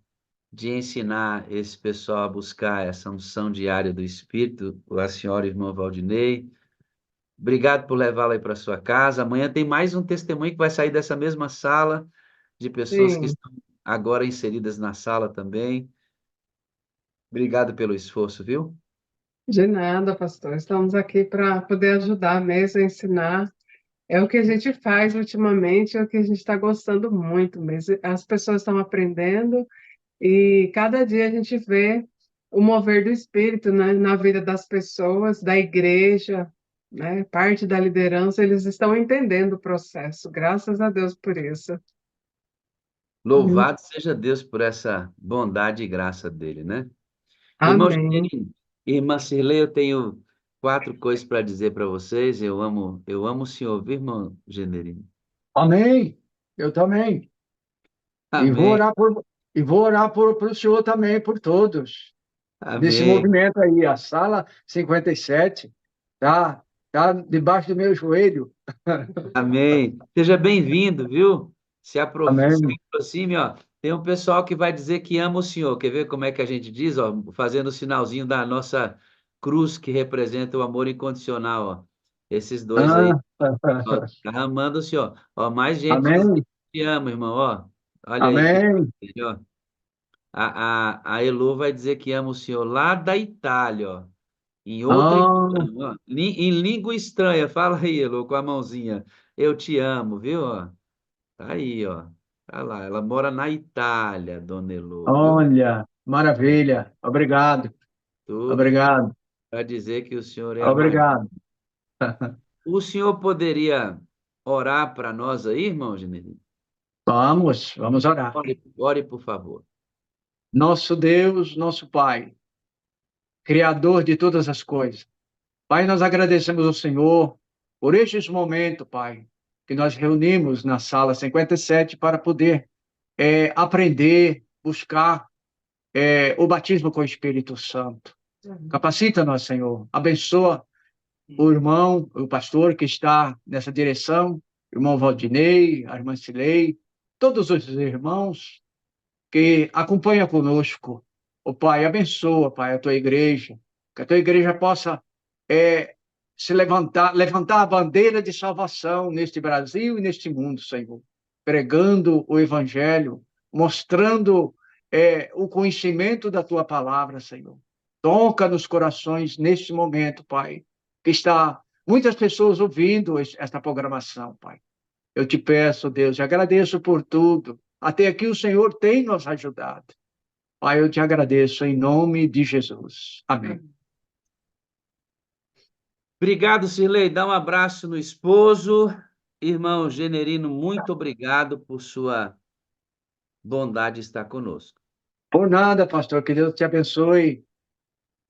de ensinar esse pessoal a buscar essa unção diária do Espírito, a senhora e o irmão Valdinei. Obrigado por levá-la aí para sua casa. Amanhã tem mais um testemunho que vai sair dessa mesma sala, de pessoas que Sim, estão agora inseridas na sala também. Obrigado pelo esforço, viu? de nada, pastor. Estamos aqui para poder ajudar mesmo a ensinar. É o que a gente faz ultimamente, é o que a gente está gostando muito mesmo. As pessoas estão aprendendo e cada dia a gente vê o mover do Espírito, né, na vida das pessoas, da igreja, né, parte da liderança, eles estão entendendo o processo. Graças a Deus por isso. Louvado seja Deus por essa bondade e graça dele, né? Irmão Amém. Generino, irmã Cirlei, eu tenho 4 coisas para dizer para vocês. Eu amo o senhor, viu, irmão Generino? Amém. Eu também. E vou Amém, orar por o senhor também, por todos. Nesse amém. movimento aí, a sala 57 tá debaixo do meu joelho. Amém. Seja bem-vindo, viu? Se Amém. aproxime, ó. Tem um pessoal que vai dizer que ama o Senhor. Quer ver como é que a gente diz, ó? Fazendo o sinalzinho da nossa cruz que representa o amor incondicional, ó. Esses dois aí, Ah, ó, tá amando o Senhor. Ó, mais gente dizendo amém. que te ama, irmão, ó. Olha aí que Amém. ó. A Elu vai dizer que ama o Senhor lá da Itália, ó. Em outro Ah, idioma, ó. Em língua estranha. Fala aí, Elu, com a mãozinha. Eu te amo, viu? Ó. Tá aí, ó. Tá lá. Ela mora na Itália, Dona Elu, viu? olha, maravilha. Obrigado. Tudo Obrigado. para dizer que o senhor é amado. Obrigado. O senhor poderia orar para nós aí, irmão Genelino? Vamos orar. Ore, por favor. Nosso Deus, nosso Pai, Criador de todas as coisas. Pai, nós agradecemos ao Senhor por estes momentos, Pai, que nós reunimos na sala 57 para poder aprender, buscar o batismo com o Espírito Santo. Capacita-nos, Senhor. Abençoa o irmão, o pastor que está nessa direção, o irmão Valdinei, a irmã Cilei, todos os irmãos que acompanham conosco. O Pai, abençoa, Pai, a tua igreja, que a tua igreja possa se levantar a bandeira de salvação neste Brasil e neste mundo, Senhor, pregando o Evangelho, mostrando o conhecimento da tua palavra, Senhor. Toca nos corações neste momento, Pai, que está muitas pessoas ouvindo esta programação, Pai. Eu te peço, Deus, e agradeço por tudo. Até aqui o Senhor tem nos ajudado. Pai, eu te agradeço em nome de Jesus. Amém. Obrigado, Cirlei. Dá um abraço no esposo. Irmão Generino, muito obrigado por sua bondade de estar conosco. Por nada, pastor, que Deus te abençoe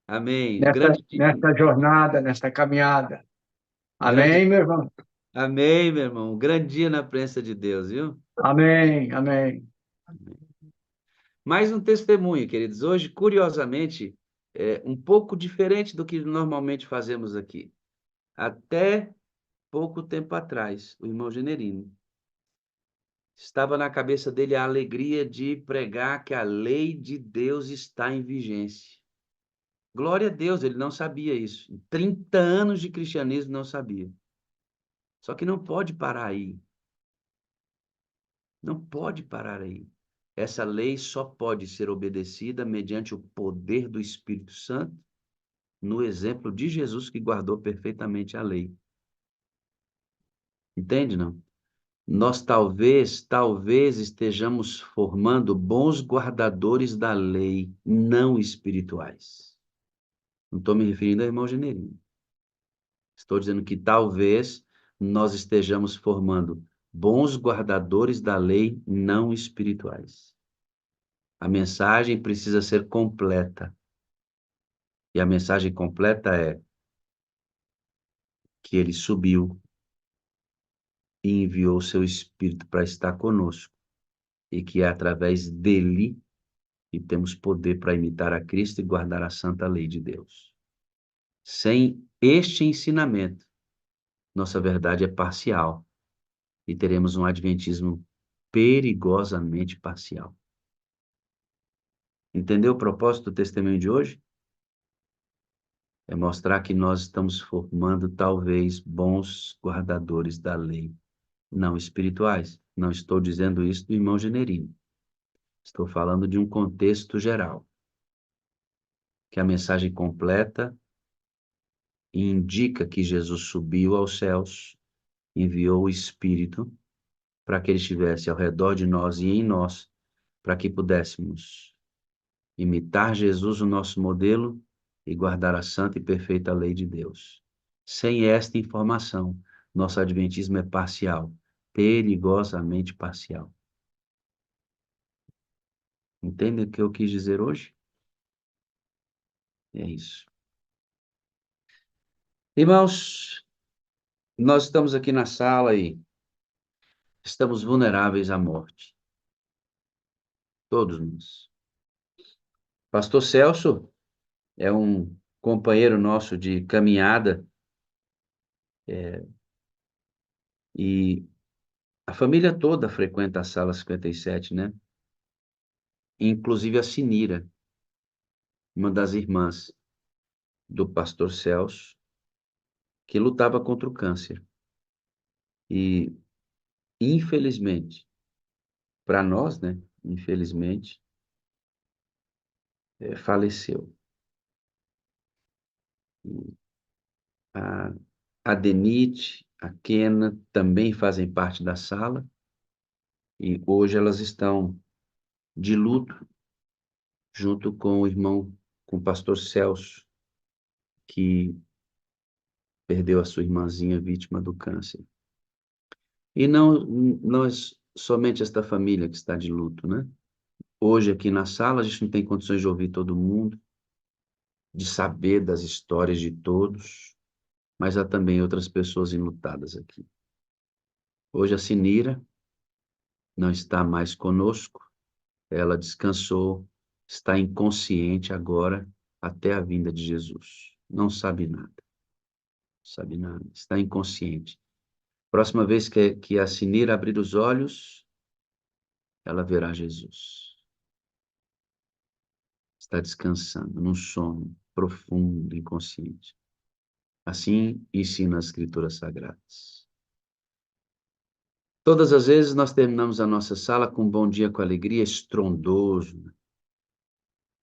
Amém. Grande dia. nesta jornada, nesta caminhada. Grande- Amém, meu irmão? Amém, meu irmão. Grande dia na presença de Deus, viu? Amém, amém. Mais um testemunho, queridos. Hoje, curiosamente, é um pouco diferente do que normalmente fazemos aqui. Até pouco tempo atrás, o irmão Generino estava na cabeça dele a alegria de pregar que a lei de Deus está em vigência. Glória a Deus, ele não sabia isso. Em 30 anos de cristianismo, não sabia. Só que não pode parar aí. Não pode parar aí. Essa lei só pode ser obedecida mediante o poder do Espírito Santo, no exemplo de Jesus, que guardou perfeitamente a lei. Entende, não? Nós talvez estejamos formando bons guardadores da lei, não espirituais. Não estou me referindo ao irmão Generino. Estou dizendo que talvez nós estejamos formando bons guardadores da lei, não espirituais. A mensagem precisa ser completa. E a mensagem completa é que ele subiu e enviou seu Espírito para estar conosco, e que é através dele que temos poder para imitar a Cristo e guardar a santa lei de Deus. Sem este ensinamento, nossa verdade é parcial e teremos um adventismo perigosamente parcial. Entendeu o propósito do testemunho de hoje? É mostrar que nós estamos formando talvez bons guardadores da lei, não espirituais. Não estou dizendo isso do irmão Generino. Estou falando de um contexto geral. Que a mensagem completa indica que Jesus subiu aos céus, enviou o Espírito para que ele estivesse ao redor de nós e em nós, para que pudéssemos imitar Jesus, o nosso modelo, e guardar a santa e perfeita lei de Deus. Sem esta informação, nosso adventismo é parcial, perigosamente parcial. Entende o que eu quis dizer hoje? É isso. Irmãos, nós estamos aqui na sala e estamos vulneráveis à morte. Todos nós. Pastor Celso é um companheiro nosso de caminhada, e a família toda frequenta a sala 57, né? Inclusive a Sinira, uma das irmãs do pastor Celso, que lutava contra o câncer. E, infelizmente, para nós, né? Infelizmente, faleceu. E a Denite, a Kena também fazem parte da sala, e hoje elas estão de luto, junto com o irmão, com o pastor Celso, que perdeu a sua irmãzinha vítima do câncer. E não é somente esta família que está de luto, né? Hoje aqui na sala a gente não tem condições de ouvir todo mundo, de saber das histórias de todos, mas há também outras pessoas enlutadas aqui. Hoje a Sinira não está mais conosco, ela descansou, está inconsciente agora até a vinda de Jesus. Não sabe nada. Sabe nada, está inconsciente. Próxima vez que a Sinira abrir os olhos, ela verá Jesus. Está descansando num sono profundo, inconsciente. Assim ensina as Escrituras Sagradas. Todas as vezes nós terminamos a nossa sala com um bom dia com alegria, estrondoso.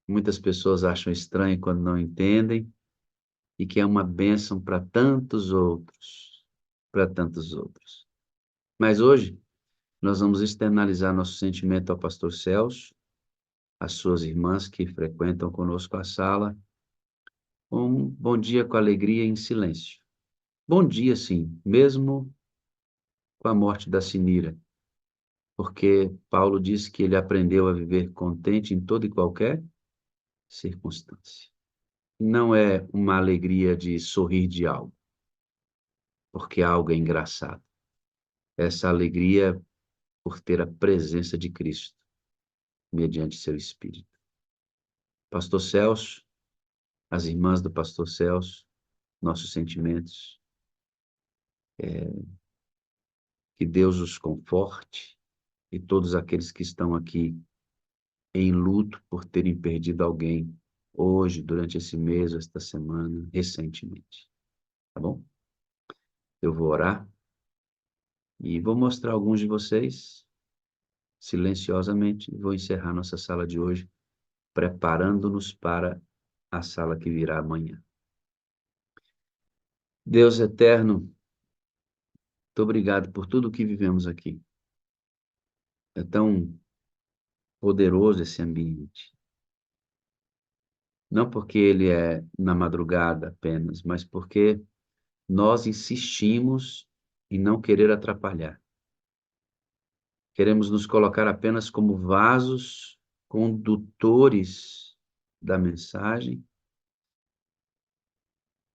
Muitas pessoas acham estranho quando não entendem e que é uma bênção para tantos outros, para tantos outros. Mas hoje nós vamos externalizar nosso sentimento ao pastor Celso, às suas irmãs que frequentam conosco a sala, um bom dia com alegria em silêncio. Bom dia, sim, mesmo com a morte da Sinira, porque Paulo disse que ele aprendeu a viver contente em toda e qualquer circunstância. Não é uma alegria de sorrir de algo, porque algo é engraçado. Essa alegria por ter a presença de Cristo, mediante seu Espírito. Pastor Celso, as irmãs do pastor Celso, nossos sentimentos, que Deus os conforte, e todos aqueles que estão aqui em luto por terem perdido alguém hoje, durante esse mês, esta semana, recentemente. Tá bom? Eu vou orar e vou mostrar alguns de vocês, silenciosamente, e vou encerrar nossa sala de hoje, preparando-nos para a sala que virá amanhã. Deus eterno, muito obrigado por tudo que vivemos aqui. É tão poderoso esse ambiente. Não porque ele é na madrugada apenas, mas porque nós insistimos em não querer atrapalhar. Queremos nos colocar apenas como vasos condutores da mensagem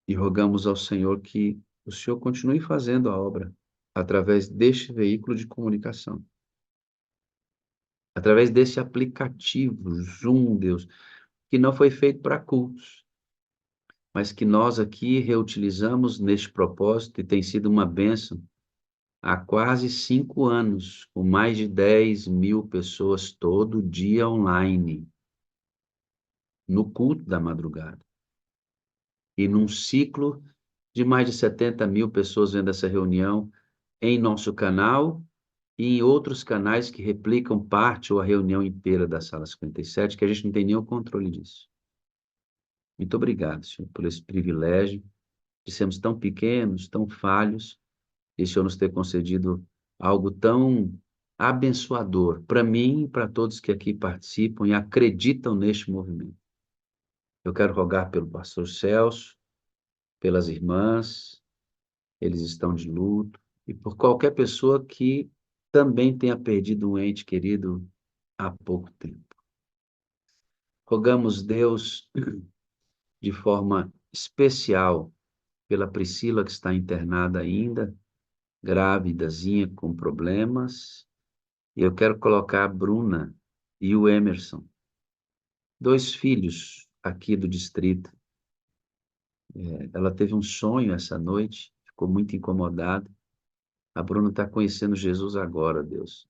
e rogamos ao Senhor que o Senhor continue fazendo a obra através deste veículo de comunicação. Através desse aplicativo, Zoom, Deus, que não foi feito para cultos, mas que nós aqui reutilizamos neste propósito e tem sido uma bênção há quase 5 anos, com mais de 10.000 pessoas todo dia online, no culto da madrugada. E num ciclo de mais de 70.000 pessoas vendo essa reunião em nosso canal e em outros canais que replicam parte ou a reunião inteira da Sala 57, que a gente não tem nenhum controle disso. Muito obrigado, Senhor, por esse privilégio de sermos tão pequenos, tão falhos, e o Senhor nos ter concedido algo tão abençoador para mim e para todos que aqui participam e acreditam neste movimento. Eu quero rogar pelo pastor Celso, pelas irmãs, eles estão de luto, e por qualquer pessoa que também tenha perdido um ente querido há pouco tempo. Rogamos, Deus, de forma especial pela Priscila, que está internada ainda, grávidazinha, com problemas. Eu quero colocar a Bruna e o Emerson, 2 filhos aqui do distrito. Ela teve um sonho essa noite, ficou muito incomodada. A Bruna está conhecendo Jesus agora, Deus.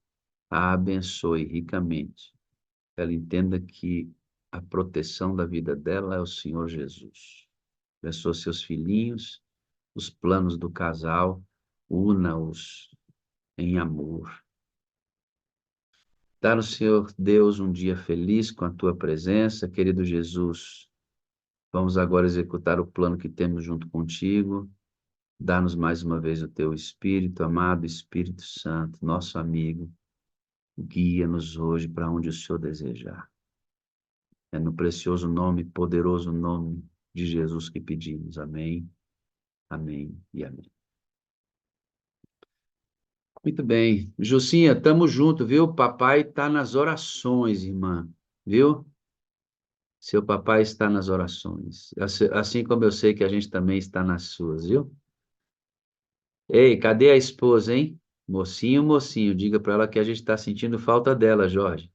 A abençoe ricamente. Ela entenda que a proteção da vida dela é o Senhor Jesus. Abençoe seus filhinhos, os planos do casal, una-os em amor. Dá no Senhor Deus um dia feliz com a tua presença, querido Jesus. Vamos agora executar o plano que temos junto contigo. Dá-nos mais uma vez o teu Espírito, amado Espírito Santo, nosso amigo. Guia-nos hoje para onde o Senhor desejar. É no precioso nome, poderoso nome de Jesus que pedimos. Amém, amém e amém. Muito bem. Jocinha, tamo junto, viu? Papai está nas orações, irmã. Viu? Seu papai está nas orações. Assim como eu sei que a gente também está nas suas, viu? Ei, cadê a esposa, hein? Mocinho, mocinho, diga para ela que a gente está sentindo falta dela, Jorge.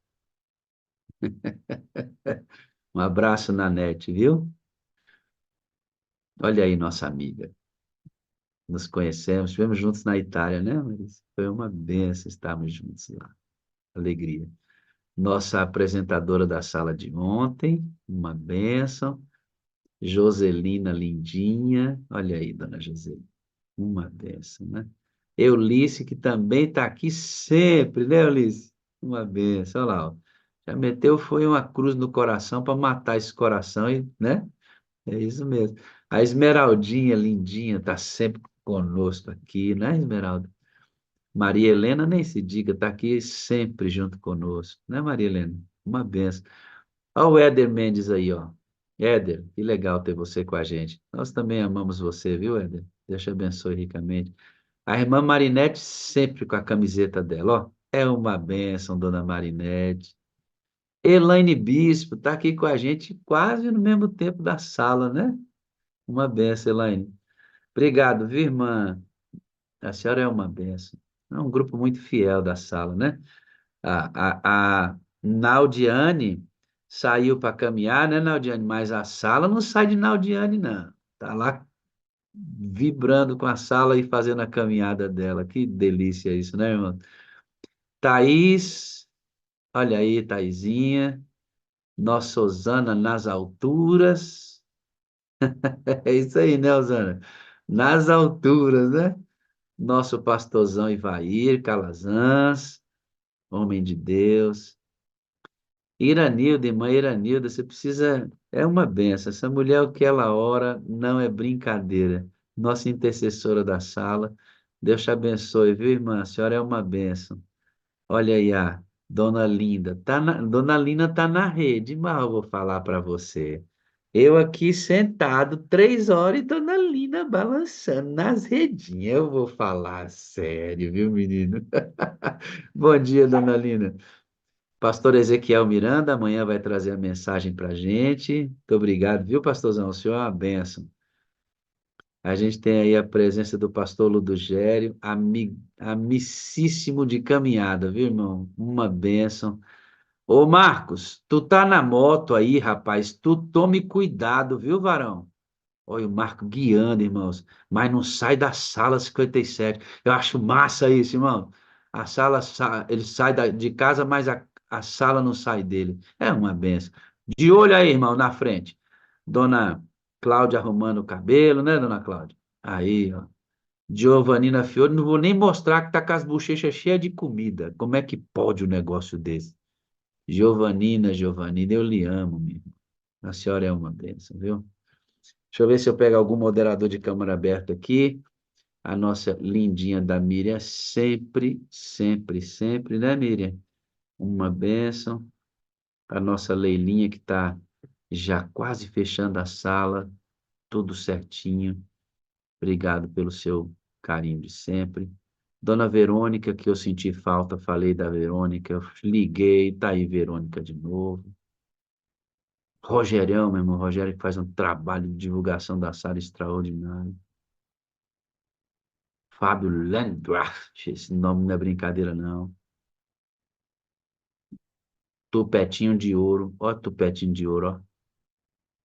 Um abraço na net, viu? Olha aí nossa amiga. Nos conhecemos, estivemos juntos na Itália, né, Marisa? Foi uma benção estarmos juntos lá. Alegria. Nossa apresentadora da sala de ontem, uma benção. Joselina Lindinha. Olha aí, dona Joselina. Uma benção, né? Eulice, que também está aqui sempre, né, Eulice? Uma benção. Olha lá, ó. Já meteu foi uma cruz no coração para matar esse coração, e, né? É isso mesmo. A Esmeraldinha, lindinha, tá sempre conosco aqui, né, Esmeralda? Maria Helena, nem se diga, tá aqui sempre junto conosco, né, Maria Helena? Uma benção. Olha o Éder Mendes aí, ó. Éder, que legal ter você com a gente. Nós também amamos você, viu, Éder? Deus te abençoe ricamente. A irmã Marinete sempre com a camiseta dela, ó. É uma bênção, dona Marinete. Elaine Bispo tá aqui com a gente quase no mesmo tempo da sala, né? Uma benção, Elaine. Obrigado, viu, irmã? A senhora é uma benção. É um grupo muito fiel da sala, né? A Naudiane saiu para caminhar, né, Naudiane? Mas a sala não sai de Naudiane, não. Tá lá vibrando com a sala e fazendo a caminhada dela. Que delícia isso, né, irmão? Thaís, olha aí, Thaizinha. Nossa Osana nas alturas. É isso aí, né, Osana? Nas alturas, né? Nosso pastorzão Ivair Calazans, homem de Deus. Iranilda, irmã Iranilda, você precisa. É uma benção. Essa mulher, o que ela ora, não é brincadeira. Nossa intercessora da sala. Deus te abençoe, viu, irmã? A senhora é uma benção. Olha aí a Dona Linda. Dona Linda tá na rede, mas eu vou falar para você. Eu aqui sentado 3 horas e Dona Linda balançando nas redinhas. Eu vou falar sério, viu, menino? Bom dia, Dona Linda. Pastor Ezequiel Miranda, amanhã vai trazer a mensagem para a gente. Muito obrigado, viu, pastorzão? O senhor é uma bênção. A gente tem aí a presença do pastor Ludogério, amicíssimo de caminhada, viu, irmão? Uma bênção. Ô, Marcos, tu tá na moto aí, rapaz. Tu tome cuidado, viu, varão? Olha o Marco guiando, irmãos, mas não sai da sala 57. Eu acho massa isso, irmão. A sala, ele sai de casa, mas a sala não sai dele. É uma benção. De olho aí, irmão, na frente. Dona Cláudia arrumando o cabelo, né, dona Cláudia? Aí, ó. Giovanina Fiore, não vou nem mostrar que tá com as bochechas cheias de comida. Como é que pode um negócio desse? Giovanina, eu lhe amo, minha irmã. A senhora é uma bênção, viu? Deixa eu ver se eu pego algum moderador de câmara aberta aqui. A nossa lindinha da Miriam, sempre, sempre, sempre, né, Miriam? Uma bênção. A nossa Leilinha, que está já quase fechando a sala, tudo certinho. Obrigado pelo seu carinho de sempre. Dona Verônica, que eu senti falta, falei da Verônica, eu liguei, tá aí Verônica de novo. Rogerião, meu irmão, Rogério que faz um trabalho de divulgação da sala extraordinário. Fábio Landgraf, esse nome não é brincadeira, não. Tupetinho de ouro, ó, tupetinho de ouro, ó.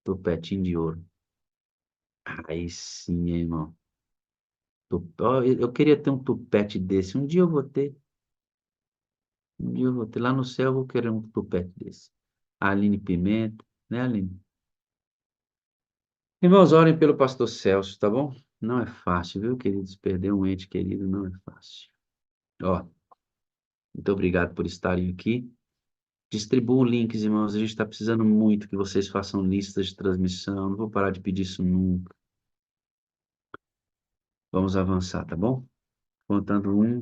Tupetinho de ouro. Aí sim, hein, irmão. Ó, eu queria ter um tupete desse. Um dia eu vou ter. Um dia eu vou ter. Lá no céu eu vou querer um tupete desse. A Aline Pimenta, né, Aline? Irmãos, orem pelo pastor Celso, tá bom? Não é fácil, viu, queridos? Perder um ente querido não é fácil. Ó, muito obrigado por estarem aqui. Distribuam links, irmãos. A gente está precisando muito que vocês façam listas de transmissão. Não vou parar de pedir isso nunca. Vamos avançar, tá bom? Contando 1,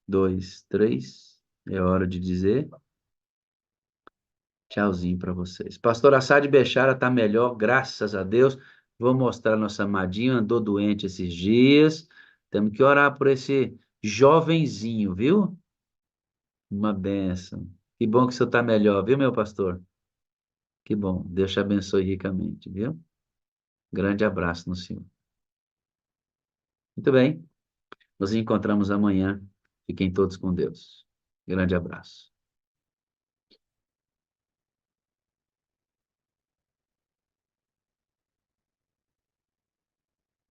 2, 3. É hora de dizer tchauzinho para vocês. Pastor Assad Bechara está melhor, graças a Deus. Vou mostrar nossa amadinha. Andou doente esses dias. Temos que orar por esse jovenzinho, viu? Uma bênção. Que bom que o senhor está melhor, viu, meu pastor? Que bom. Deus te abençoe ricamente, viu? Grande abraço no Senhor. Muito bem. Nos encontramos amanhã. Fiquem todos com Deus. Grande abraço.